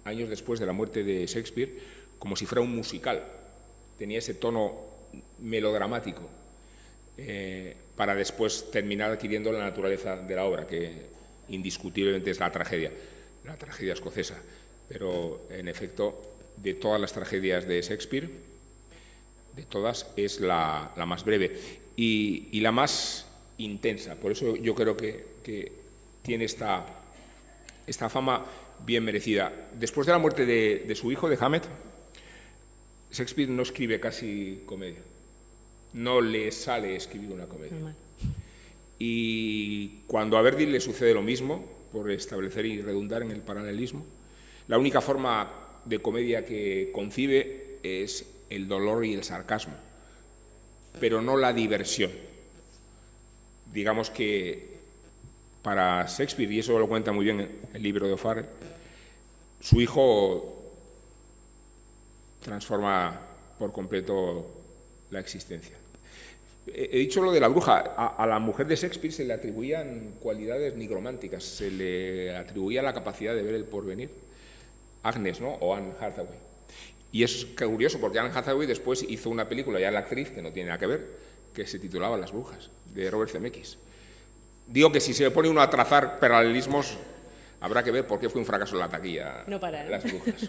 años después de la muerte de Shakespeare como si fuera un musical. Tenía ese tono melodramático para después terminar adquiriendo la naturaleza de la obra, que indiscutiblemente es la tragedia escocesa. Pero, en efecto, de todas las tragedias de Shakespeare, de todas, es la más breve y la más intensa. Por eso yo creo que tiene esta fama bien merecida. Después de la muerte de su hijo, de Hamlet, Shakespeare no escribe casi comedia. No le sale escribir una comedia. Y cuando a Verdi le sucede lo mismo, por establecer y redundar en el paralelismo, la única forma de comedia que concibe es el dolor y el sarcasmo, pero no la diversión. Digamos que para Shakespeare, y eso lo cuenta muy bien el libro de O'Farrell, su hijo transforma por completo la existencia. He dicho lo de la bruja. A la mujer de Shakespeare se le atribuían cualidades nigrománticas, se le atribuía la capacidad de ver el porvenir. Agnes, ¿no? O Anne Hathaway. Y es curioso porque Anne Hathaway después hizo una película, ya la actriz, que no tiene nada que ver, que se titulaba Las brujas, de Robert Zemeckis. Digo que si se pone uno a trazar paralelismos, habrá que ver por qué fue un fracaso en la taquilla. No para, ¿eh? Las brujas.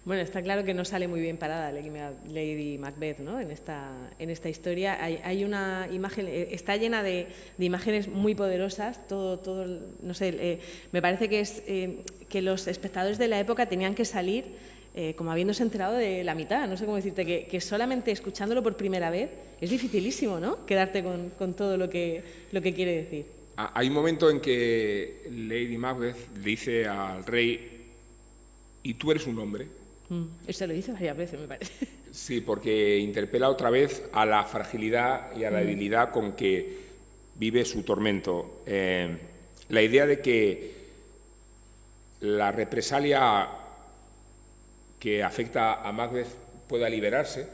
Bueno, está claro que no sale muy bien parada Lady Macbeth, ¿no? En esta historia hay una imagen, está llena de imágenes muy poderosas, todo no sé, me parece que es que los espectadores de la época tenían que salir como habiéndose enterado de la mitad, no sé cómo decirte, que solamente escuchándolo por primera vez es dificilísimo, ¿no? Quedarte con todo lo que quiere decir. Hay un momento en que Lady Macbeth le dice al rey: ¿y tú eres un hombre? Eso lo dice varias veces, me parece. Sí, porque interpela otra vez a la fragilidad y a la debilidad con que vive su tormento. La idea de que la represalia que afecta a Macbeth pueda liberarse,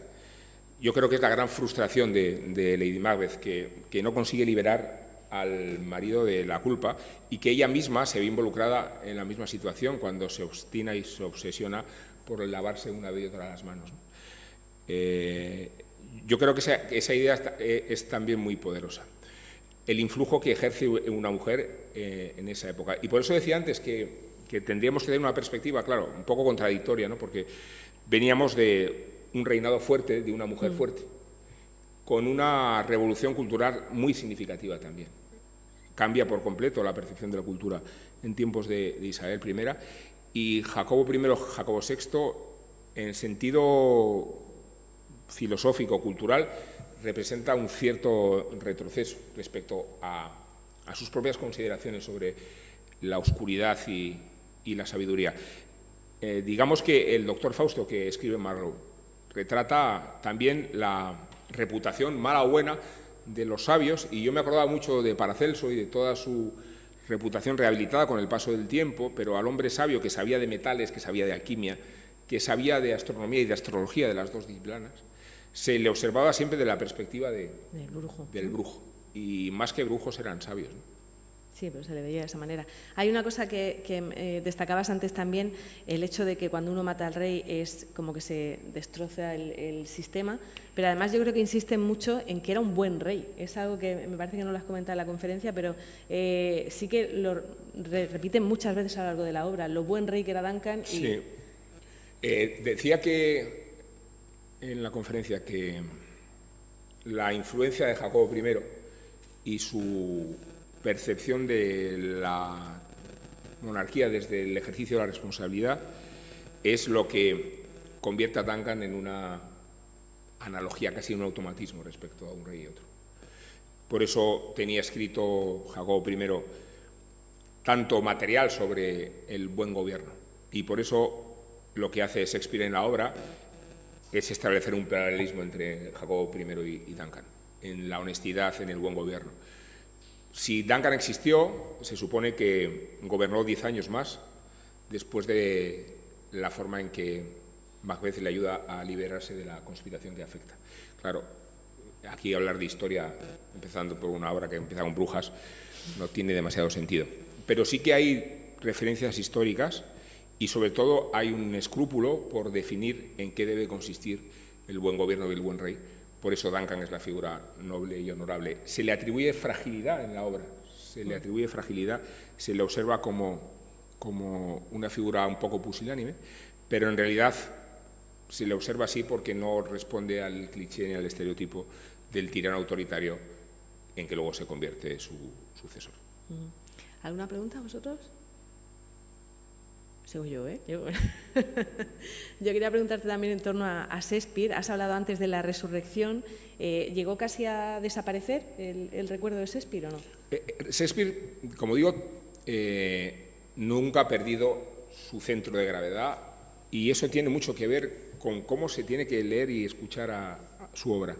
yo creo que es la gran frustración de Lady Macbeth, que no consigue liberar al marido de la culpa y que ella misma se ve involucrada en la misma situación cuando se obstina y se obsesiona por lavarse una vez y otra las manos. Yo creo que esa idea es también muy poderosa. El influjo que ejerce una mujer en esa época. Y por eso decía antes que tendríamos que tener una perspectiva, claro, un poco contradictoria, ¿no? Porque veníamos de un reinado fuerte, de una mujer fuerte, con una revolución cultural muy significativa también. Cambia por completo la percepción de la cultura en tiempos de Isabel I, y Jacobo I, Jacobo VI, en sentido filosófico, cultural, representa un cierto retroceso respecto a sus propias consideraciones sobre la oscuridad y la sabiduría. Digamos que el doctor Fausto, que escribe Marlowe, retrata también la reputación, mala o buena, de los sabios, y yo me acordaba mucho de Paracelso y de toda su reputación rehabilitada con el paso del tiempo, pero al hombre sabio que sabía de metales, que sabía de alquimia, que sabía de astronomía y de astrología, de las dos disciplinas, se le observaba siempre de la perspectiva del brujo. Y más que brujos eran sabios, ¿no? Sí, pero se le veía de esa manera. Hay una cosa que destacabas antes también, el hecho de que cuando uno mata al rey es como que se destroza el sistema, pero además yo creo que insisten mucho en que era un buen rey. Es algo que me parece que no lo has comentado en la conferencia, pero sí que lo repiten muchas veces a lo largo de la obra, lo buen rey que era Duncan. Sí. Decía que en la conferencia que la influencia de Jacobo I y su percepción de la monarquía desde el ejercicio de la responsabilidad es lo que convierte a Duncan en una analogía, casi un automatismo respecto a un rey y otro. Por eso tenía escrito Jacobo I tanto material sobre el buen gobierno, Y por eso lo que hace Shakespeare en la obra es establecer un paralelismo entre Jacobo I y Duncan, en la honestidad, en el buen gobierno. Si Duncan existió, se supone que gobernó 10 años más después de la forma en que Macbeth le ayuda a liberarse de la conspiración que afecta. Claro, aquí hablar de historia, empezando por una obra que empieza con brujas, no tiene demasiado sentido. Pero sí que hay referencias históricas y, sobre todo, hay un escrúpulo por definir en qué debe consistir el buen gobierno del buen rey. Por eso Duncan es la figura noble y honorable. Se le atribuye fragilidad en la obra, se le atribuye fragilidad, se le observa como una figura un poco pusilánime, pero en realidad se le observa así porque no responde al cliché ni al estereotipo del tirano autoritario en que luego se convierte su sucesor. ¿Alguna pregunta a vosotros? Según yo, ¿eh? Yo quería preguntarte también en torno a Shakespeare. Has hablado antes de la resurrección. ¿Llegó casi a desaparecer el recuerdo de Shakespeare o no? Shakespeare, como digo, nunca ha perdido su centro de gravedad, y eso tiene mucho que ver con cómo se tiene que leer y escuchar a su obra.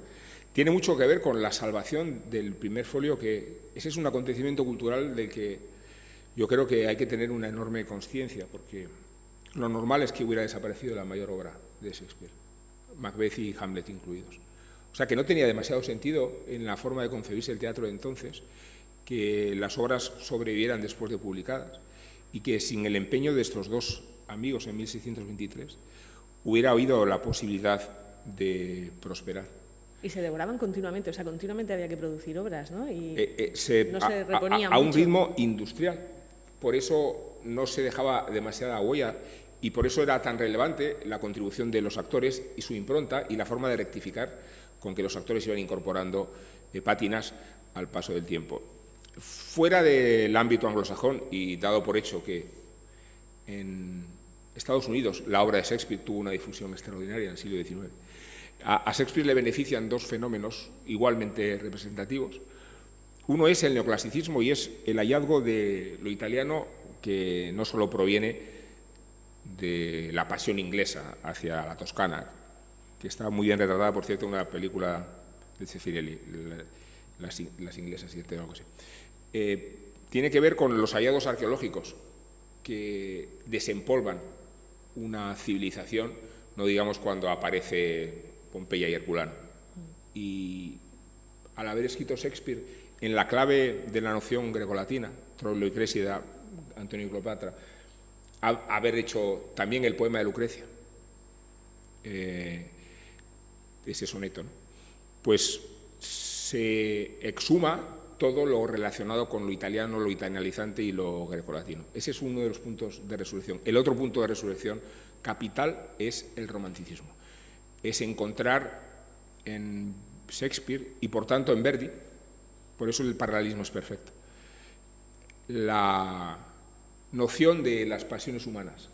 Tiene mucho que ver con la salvación del primer folio, que ese es un acontecimiento cultural del que yo creo que hay que tener una enorme conciencia, porque lo normal es que hubiera desaparecido la mayor obra de Shakespeare, Macbeth y Hamlet incluidos. O sea, que no tenía demasiado sentido en la forma de concebirse el teatro de entonces que las obras sobrevivieran después de publicadas, y que sin el empeño de estos dos amigos en 1623 hubiera habido la posibilidad de prosperar. Y se devoraban continuamente, o sea, continuamente había que producir obras, ¿no? Y no se reponía a un mucho. ritmo industrial. Por eso no se dejaba demasiada huella, y por eso era tan relevante la contribución de los actores y su impronta y la forma de rectificar con que los actores iban incorporando pátinas al paso del tiempo. Fuera del ámbito anglosajón, y dado por hecho que en Estados Unidos la obra de Shakespeare tuvo una difusión extraordinaria en el siglo XIX, a Shakespeare le benefician dos fenómenos igualmente representativos. Uno es el neoclasicismo, y es el hallazgo de lo italiano, que no solo proviene de la pasión inglesa hacia la Toscana, que está muy bien retratada, por cierto, en una película de Cefirelli, las inglesas y algo así. Tiene que ver con los hallazgos arqueológicos que desempolvan una civilización, no digamos cuando aparece Pompeya y Herculano. Y al haber escrito Shakespeare en la clave de la noción grecolatina, Troilo y Crésida, Antonio y Cleopatra, haber hecho también el poema de Lucrecia, ese soneto, ¿no? Pues se exhuma todo lo relacionado con lo italiano, lo italianizante y lo grecolatino. Ese es uno de los puntos de resurrección. El otro punto de resurrección capital es el romanticismo. Es encontrar en Shakespeare, y por tanto en Verdi, por eso el paralelismo es perfecto, la noción de las pasiones humanas,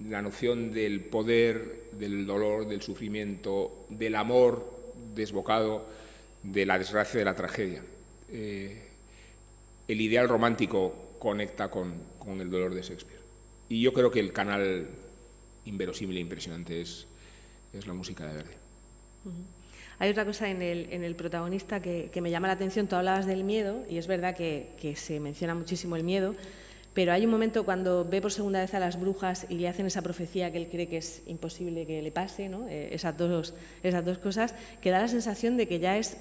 la noción del poder, del dolor, del sufrimiento, del amor desbocado, de la desgracia, de la tragedia. El ideal romántico conecta con el dolor de Shakespeare. Y yo creo que el canal inverosímil e impresionante es la música de Verdi. Hay otra cosa en el protagonista que me llama la atención. Tú hablabas del miedo, y es verdad que se menciona muchísimo el miedo, pero hay un momento cuando ve por segunda vez a las brujas y le hacen esa profecía que él cree que es imposible que le pase, ¿no? Esas dos cosas, que da la sensación de que ya es,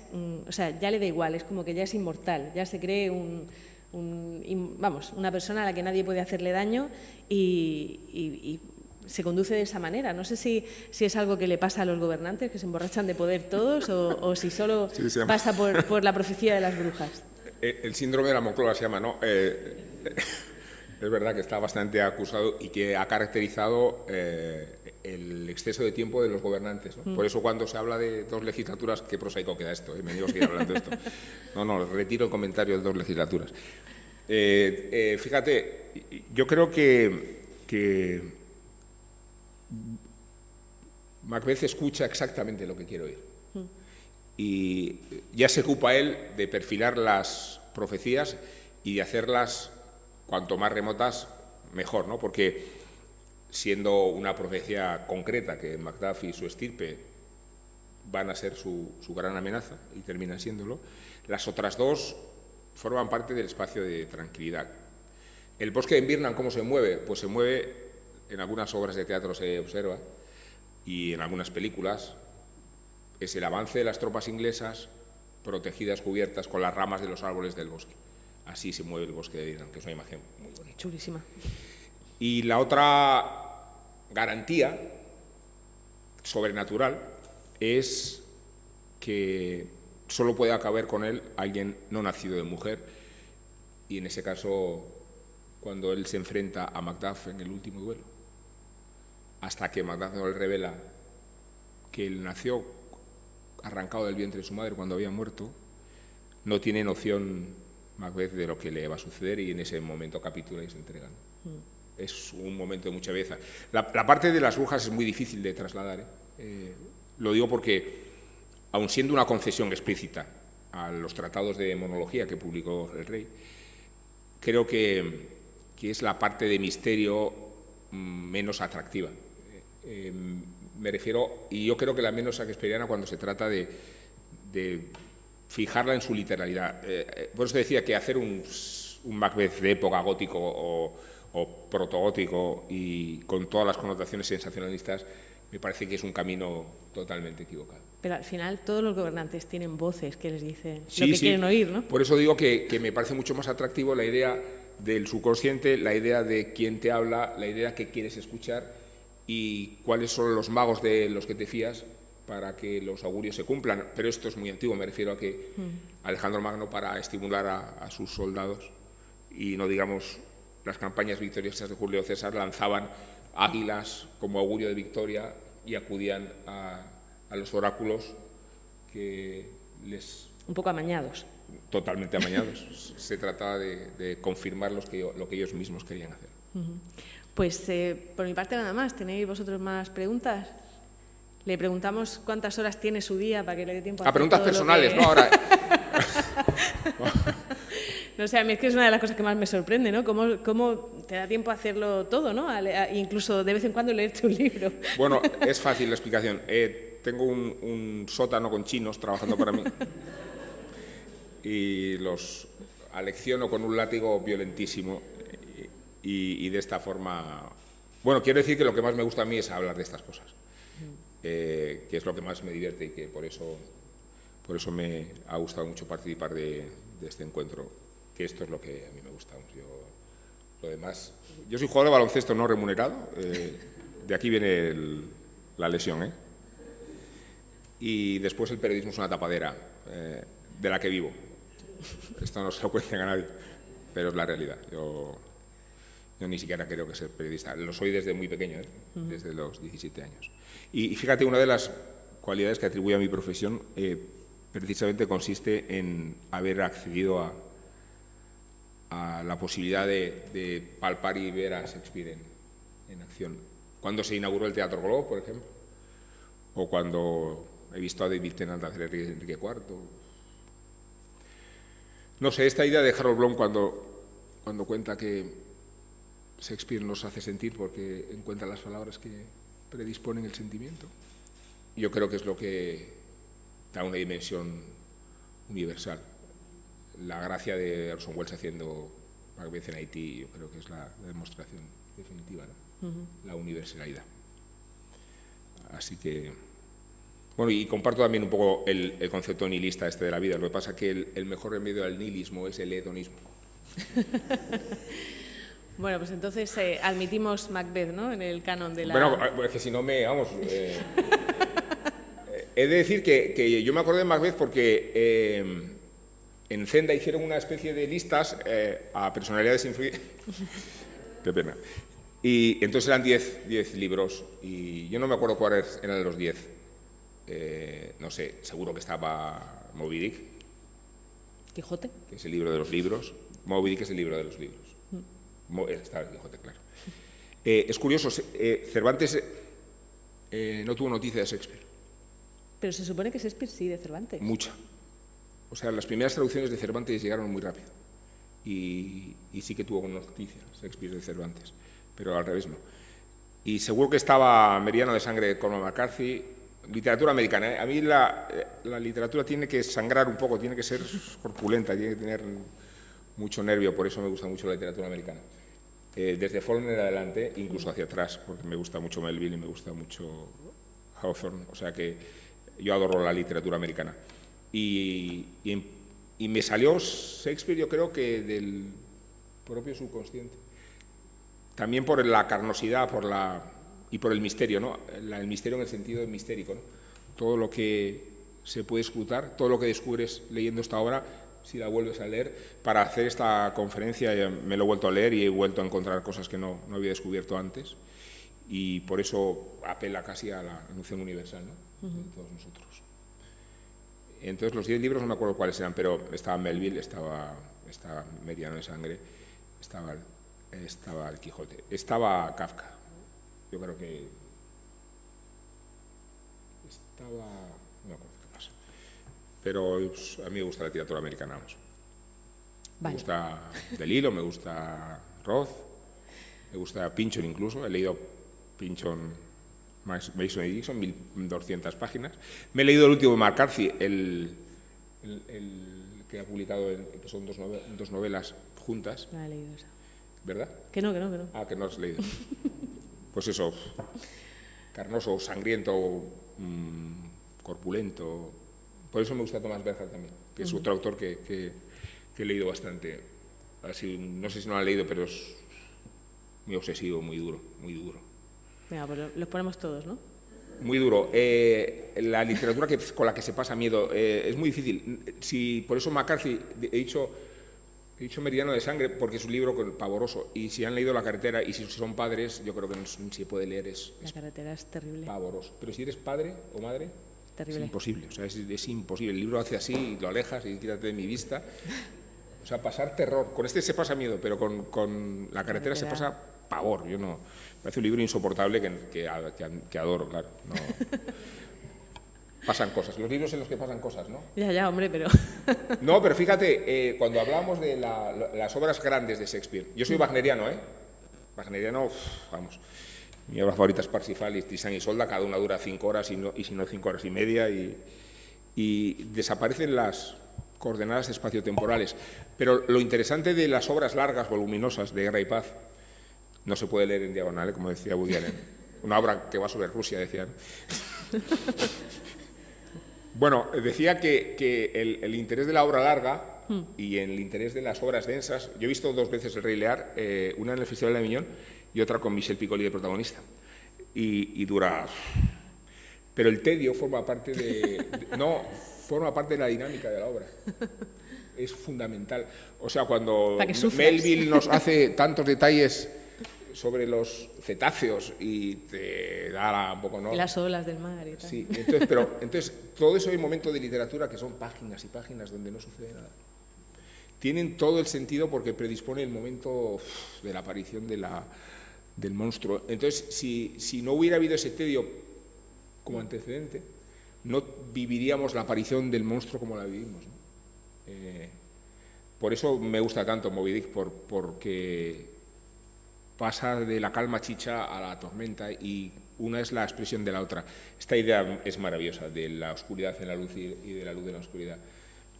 o sea, ya le da igual, es como que ya es inmortal, ya se cree una persona a la que nadie puede hacerle daño, y se conduce de esa manera. No sé si es algo que le pasa a los gobernantes, que se emborrachan de poder todos, o si solo pasa por la profecía de las brujas. El síndrome de la Moncloa se llama, ¿no? Es verdad que está bastante acusado y que ha caracterizado el exceso de tiempo de los gobernantes, ¿no? Por eso cuando se habla de 2 legislaturas, qué prosaico queda esto, me digo seguir hablando de esto. No, retiro el comentario de 2 legislaturas. Fíjate, yo creo que Macbeth escucha exactamente lo que quiere oír. Y ya se ocupa él de perfilar las profecías y de hacerlas cuanto más remotas, mejor, ¿no? Porque siendo una profecía concreta que Macduff y su estirpe van a ser su gran amenaza, y terminan siéndolo. Las otras dos forman parte del espacio de tranquilidad. El bosque de Birnam, ¿cómo se mueve? Pues se mueve, en algunas obras de teatro se observa, y en algunas películas, es el avance de las tropas inglesas protegidas, cubiertas con las ramas de los árboles del bosque. Así se mueve el bosque de Birnam, que es una imagen muy bonita. Chulísima. Y la otra garantía sobrenatural es que solo puede acabar con él alguien no nacido de mujer, y en ese caso cuando él se enfrenta a Macduff en el último duelo, hasta que Macduff no le revela que él nació arrancado del vientre de su madre cuando había muerto, no tiene noción Macbeth de lo que le va a suceder, y en ese momento capitula y se entrega. Es un momento de mucha belleza. La parte de las brujas es muy difícil de trasladar. Lo digo porque, aun siendo una concesión explícita a los tratados de monología que publicó el rey, creo que es la parte de misterio menos atractiva. Me refiero, y yo creo que la menos shakespeariana cuando se trata de fijarla en su literalidad. Por eso decía que hacer un Macbeth de época gótico o protogótico y con todas las connotaciones sensacionalistas me parece que es un camino totalmente equivocado. Pero al final todos los gobernantes tienen voces que les dicen lo que quieren oír, ¿no? Por eso digo que me parece mucho más atractivo la idea del subconsciente, la idea de quién te habla, la idea que quieres escuchar y cuáles son los magos de los que te fías para que los augurios se cumplan. Pero esto es muy antiguo, me refiero a que Alejandro Magno, para estimular a sus soldados, y no digamos las campañas victoriosas de Julio César, lanzaban águilas como augurio de victoria y acudían a los oráculos que les... Un poco amañados. Totalmente amañados. Se trataba de confirmar lo que ellos mismos querían hacer. Pues por mi parte nada más. ¿Tenéis vosotros más preguntas? Le preguntamos cuántas horas tiene su día para que le dé tiempo a hacer preguntas todo personales, lo que... ¿no? Ahora... No sé, a mí es que es una de las cosas que más me sorprende, ¿no? Cómo te da tiempo a hacerlo todo, ¿no? Incluso de vez en cuando leerte un libro. Bueno, es fácil la explicación. Tengo un sótano con chinos trabajando para mí y los alecciono con un látigo violentísimo y de esta forma... Bueno, quiero decir que lo que más me gusta a mí es hablar de estas cosas, que es lo que más me divierte y que por eso me ha gustado mucho participar de este encuentro, que esto es lo que a mí me gusta. Lo demás, yo soy jugador de baloncesto no remunerado, de aquí viene la lesión, y después el periodismo es una tapadera de la que vivo. Esto no se lo cuenten a nadie, pero es la realidad. Yo ni siquiera creo que ser periodista. Lo soy desde muy pequeño, desde los 17 años. Y fíjate, una de las cualidades que atribuyo a mi profesión precisamente consiste en haber accedido a la posibilidad de palpar y ver a Shakespeare en acción. Cuando se inauguró el Teatro Globo, por ejemplo, o cuando he visto a David Tennant hacer Enrique IV. No sé, esta idea de Harold Bloom cuando cuenta que Shakespeare nos hace sentir porque encuentra las palabras que predisponen el sentimiento, yo creo que es lo que da una dimensión universal. La gracia de Orson Welles haciendo Macbeth en Haití, yo creo que es la demostración definitiva, ¿no? La universalidad. Así que, bueno, y comparto también un poco el concepto nihilista de la vida. Lo que pasa es que el mejor remedio al nihilismo es el hedonismo. Bueno, pues entonces admitimos Macbeth, ¿no?, en el canon de la... Bueno, es que si no me... Vamos... he de decir que yo me acordé de Macbeth porque en Zenda hicieron una especie de listas a personalidades influyentes. Qué pena. Y entonces eran 10 libros y yo no me acuerdo cuáles eran los 10. No sé, seguro que estaba Moby Dick. Quijote. Que es el libro de los libros. Moby Dick es el libro de los libros. Estaba el Quijote, claro. Es curioso, Cervantes no tuvo noticia de Shakespeare. Pero se supone que Shakespeare sí, de Cervantes. Mucha. O sea, las primeras traducciones de Cervantes llegaron muy rápido. Y sí que tuvo noticia Shakespeare de Cervantes, pero al revés no. Y seguro que estaba Meridiano de sangre de Cormac McCarthy. Literatura americana. A mí la literatura tiene que sangrar un poco, tiene que ser corpulenta, tiene que tener mucho nervio, por eso me gusta mucho la literatura americana. Desde Faulkner en adelante, incluso hacia atrás, porque me gusta mucho Melville y me gusta mucho Hawthorne, o sea que yo adoro la literatura americana. Y me salió Shakespeare, yo creo que del propio subconsciente. También por la carnosidad, y por el misterio, ¿no? El misterio en el sentido mistérico, ¿no? Todo lo que se puede escrutar, todo lo que descubres leyendo esta obra, si la vuelves a leer. Para hacer esta conferencia me lo he vuelto a leer y he vuelto a encontrar cosas que no había descubierto antes, y por eso apela casi a la noción universal, ¿no? De todos nosotros. Entonces los 10 libros no me acuerdo cuáles eran, pero estaba Melville, estaba Meridiano de sangre, estaba el Quijote, estaba Kafka. Yo creo que estaba... no me acuerdo qué más. Pero pues, a mí me gusta la literatura americana, vamos. Me gusta Delilo, me gusta Roth, me gusta Pynchon incluso. He leído Pynchon, Mason y Dixon, 1200 páginas. Me he leído el último de McCarthy, el que ha publicado, que son dos novelas juntas. No he leído esa. ¿Verdad? Que no. Ah, que no has leído. Pues eso, carnoso, sangriento, corpulento. Por eso me gusta Thomas Bernhard también, que es otro autor que he leído bastante. Así, no sé si no lo han leído, pero es muy obsesivo, muy duro, muy duro. Venga, pues los ponemos todos, ¿no? Muy duro. La literatura con la que se pasa miedo es muy difícil. Por eso McCarthy, he dicho Meridiano de sangre porque es un libro pavoroso, y si han leído La carretera y si son padres, yo creo que no se puede leer, La carretera es terrible. Pavoroso. Pero si eres padre o madre, terrible. Es imposible, o sea, es imposible. El libro hace así y lo alejas y quítate de mi vista. O sea, pasar terror. Con este se pasa miedo, pero con La carretera se pasa pavor. Me parece un libro insoportable que adoro, claro. No. Pasan cosas, los libros en los que pasan cosas, ¿no? Ya, hombre, pero... No, pero fíjate, cuando hablábamos de las obras grandes de Shakespeare, yo soy wagneriano, Wagneriano, vamos, mi obra favorita es Parsifal y Tristán y Isolda, cada una dura 5 horas y si no 5 horas y media, y desaparecen las coordenadas espaciotemporales. Pero lo interesante de las obras largas, voluminosas, de Guerra y Paz, no se puede leer en diagonal, como decía Woody Allen. Una obra que va sobre Rusia, decía, ¿no? Bueno, decía que el interés de la obra larga y el interés de las obras densas... Yo he visto 2 veces El Rey Lear, una en el Festival de Aviñón y otra con Michel Piccoli de protagonista. Y dura... Pero el tedio forma parte forma parte de la dinámica de la obra. Es fundamental. O sea, cuando Melville nos hace tantos detalles sobre los cetáceos y te da un poco, ¿no? Las olas del mar y tal. Sí, entonces todo eso hay momentos de literatura que son páginas y páginas donde no sucede nada. Tienen todo el sentido porque predispone el momento de la aparición del monstruo. Entonces, si no hubiera habido ese tedio como antecedente, no viviríamos la aparición del monstruo como la vivimos, ¿no? Por eso me gusta tanto Moby Dick, porque pasa de la calma chicha a la tormenta y una es la expresión de la otra. Esta idea es maravillosa, de la oscuridad en la luz y de la luz en la oscuridad.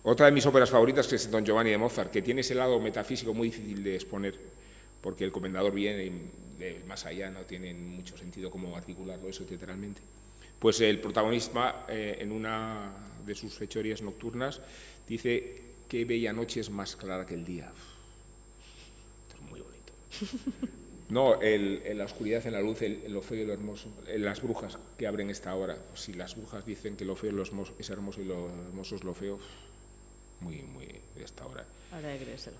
Otra de mis óperas favoritas que es Don Giovanni de Mozart, que tiene ese lado metafísico muy difícil de exponer, porque el comendador viene de más allá, no tiene mucho sentido cómo articularlo eso teatralmente. Pues el protagonista, en una de sus fechorías nocturnas, dice: qué bella noche es más clara que el día. Esto es muy bonito. No, la oscuridad en la luz, lo feo y lo hermoso. Las brujas que abren esta obra, pues si las brujas dicen que lo feo es hermoso y lo hermoso es lo feo, muy de esta obra. Ahora hay que creérselo.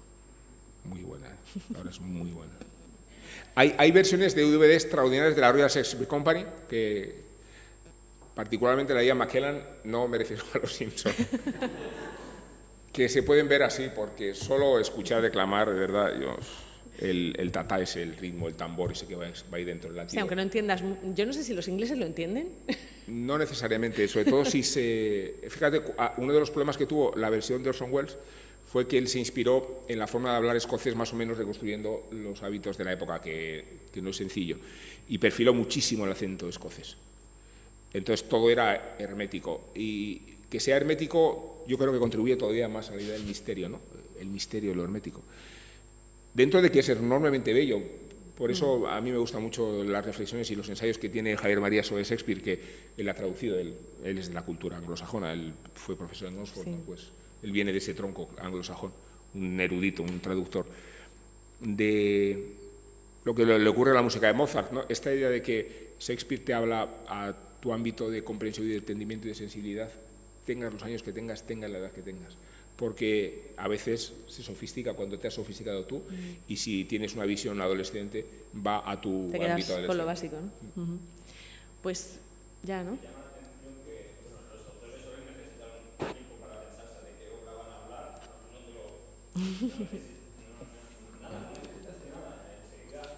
Muy buena, ahora es muy buena. Hay versiones de DVD extraordinarias de la Royal Shakespeare Company, que particularmente la de Ian McKellen, no me refiero a los Simpsons, que se pueden ver así, porque solo escuchar declamar, de verdad, el tatá es el ritmo, el tambor ese que va ahí dentro del latido. Sí, aunque no entiendas, yo no sé si los ingleses lo entienden. No necesariamente, sobre todo si fíjate, uno de los problemas que tuvo la versión de Orson Welles fue que él se inspiró en la forma de hablar escocés, más o menos reconstruyendo los hábitos de la época, que no es sencillo, y perfiló muchísimo el acento escocés. Entonces todo era hermético, y que sea hermético yo creo que contribuye todavía más a la idea del misterio, ¿no? El misterio de lo hermético. Dentro de que es enormemente bello, por eso a mí me gustan mucho las reflexiones y los ensayos que tiene Javier María sobre Shakespeare, que él ha traducido, él es de la cultura anglosajona, él fue profesor en Oxford, ¿no? Pues él viene de ese tronco anglosajón, un erudito, un traductor. De lo que le ocurre a la música de Mozart, ¿no? Esta idea de que Shakespeare te habla a tu ámbito de comprensión y de entendimiento y de sensibilidad, tengas los años que tengas la edad que tengas, porque a veces se sofistica cuando te has sofisticado tú, y si tienes una visión adolescente va a tu ámbito adolescente. Con lo básico, ¿no? Pues ya, ¿no?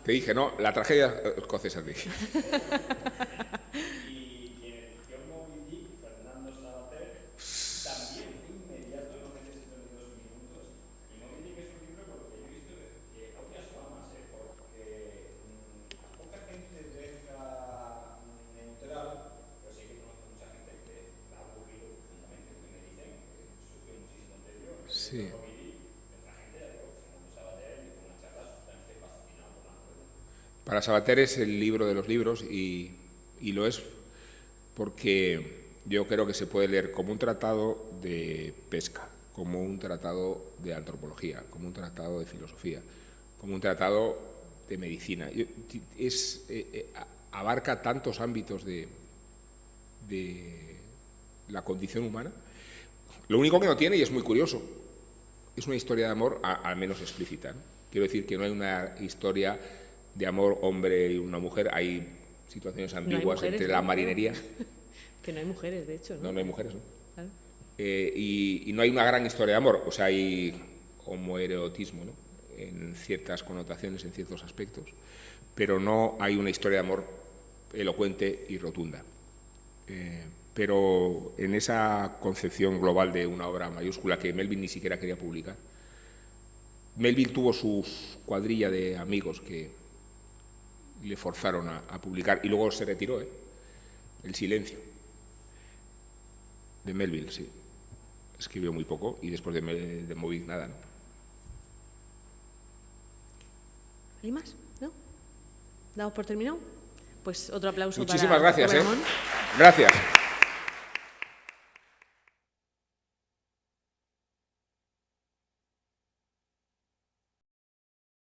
Te dije, no, la tragedia escocesa, te dije. Sí. Para Sabater es el libro de los libros, y lo es porque yo creo que se puede leer como un tratado de pesca, como un tratado de antropología, como un tratado de filosofía, como un tratado de medicina. Abarca tantos ámbitos de la condición humana. Lo único que no tiene, y es muy curioso, es una historia de amor al menos explícita, ¿no? Quiero decir que no hay una historia de amor hombre y una mujer, hay situaciones ambiguas entre la marinería. Que no hay mujeres, de hecho, ¿no? No hay mujeres, ¿no? Claro. Y no hay una gran historia de amor, o sea, hay homoerotismo, ¿no? En ciertas connotaciones, en ciertos aspectos, pero no hay una historia de amor elocuente y rotunda. Pero en esa concepción global de una obra mayúscula que Melville ni siquiera quería publicar, Melville tuvo su cuadrilla de amigos que le forzaron a publicar, y luego se retiró, El silencio, de Melville, sí. Escribió muy poco, y después de Moby nada, ¿no? ¿Hay más? ¿No? ¿Damos por terminado? Pues otro aplauso. Muchísimas para gracias, Rubén Amón. Gracias.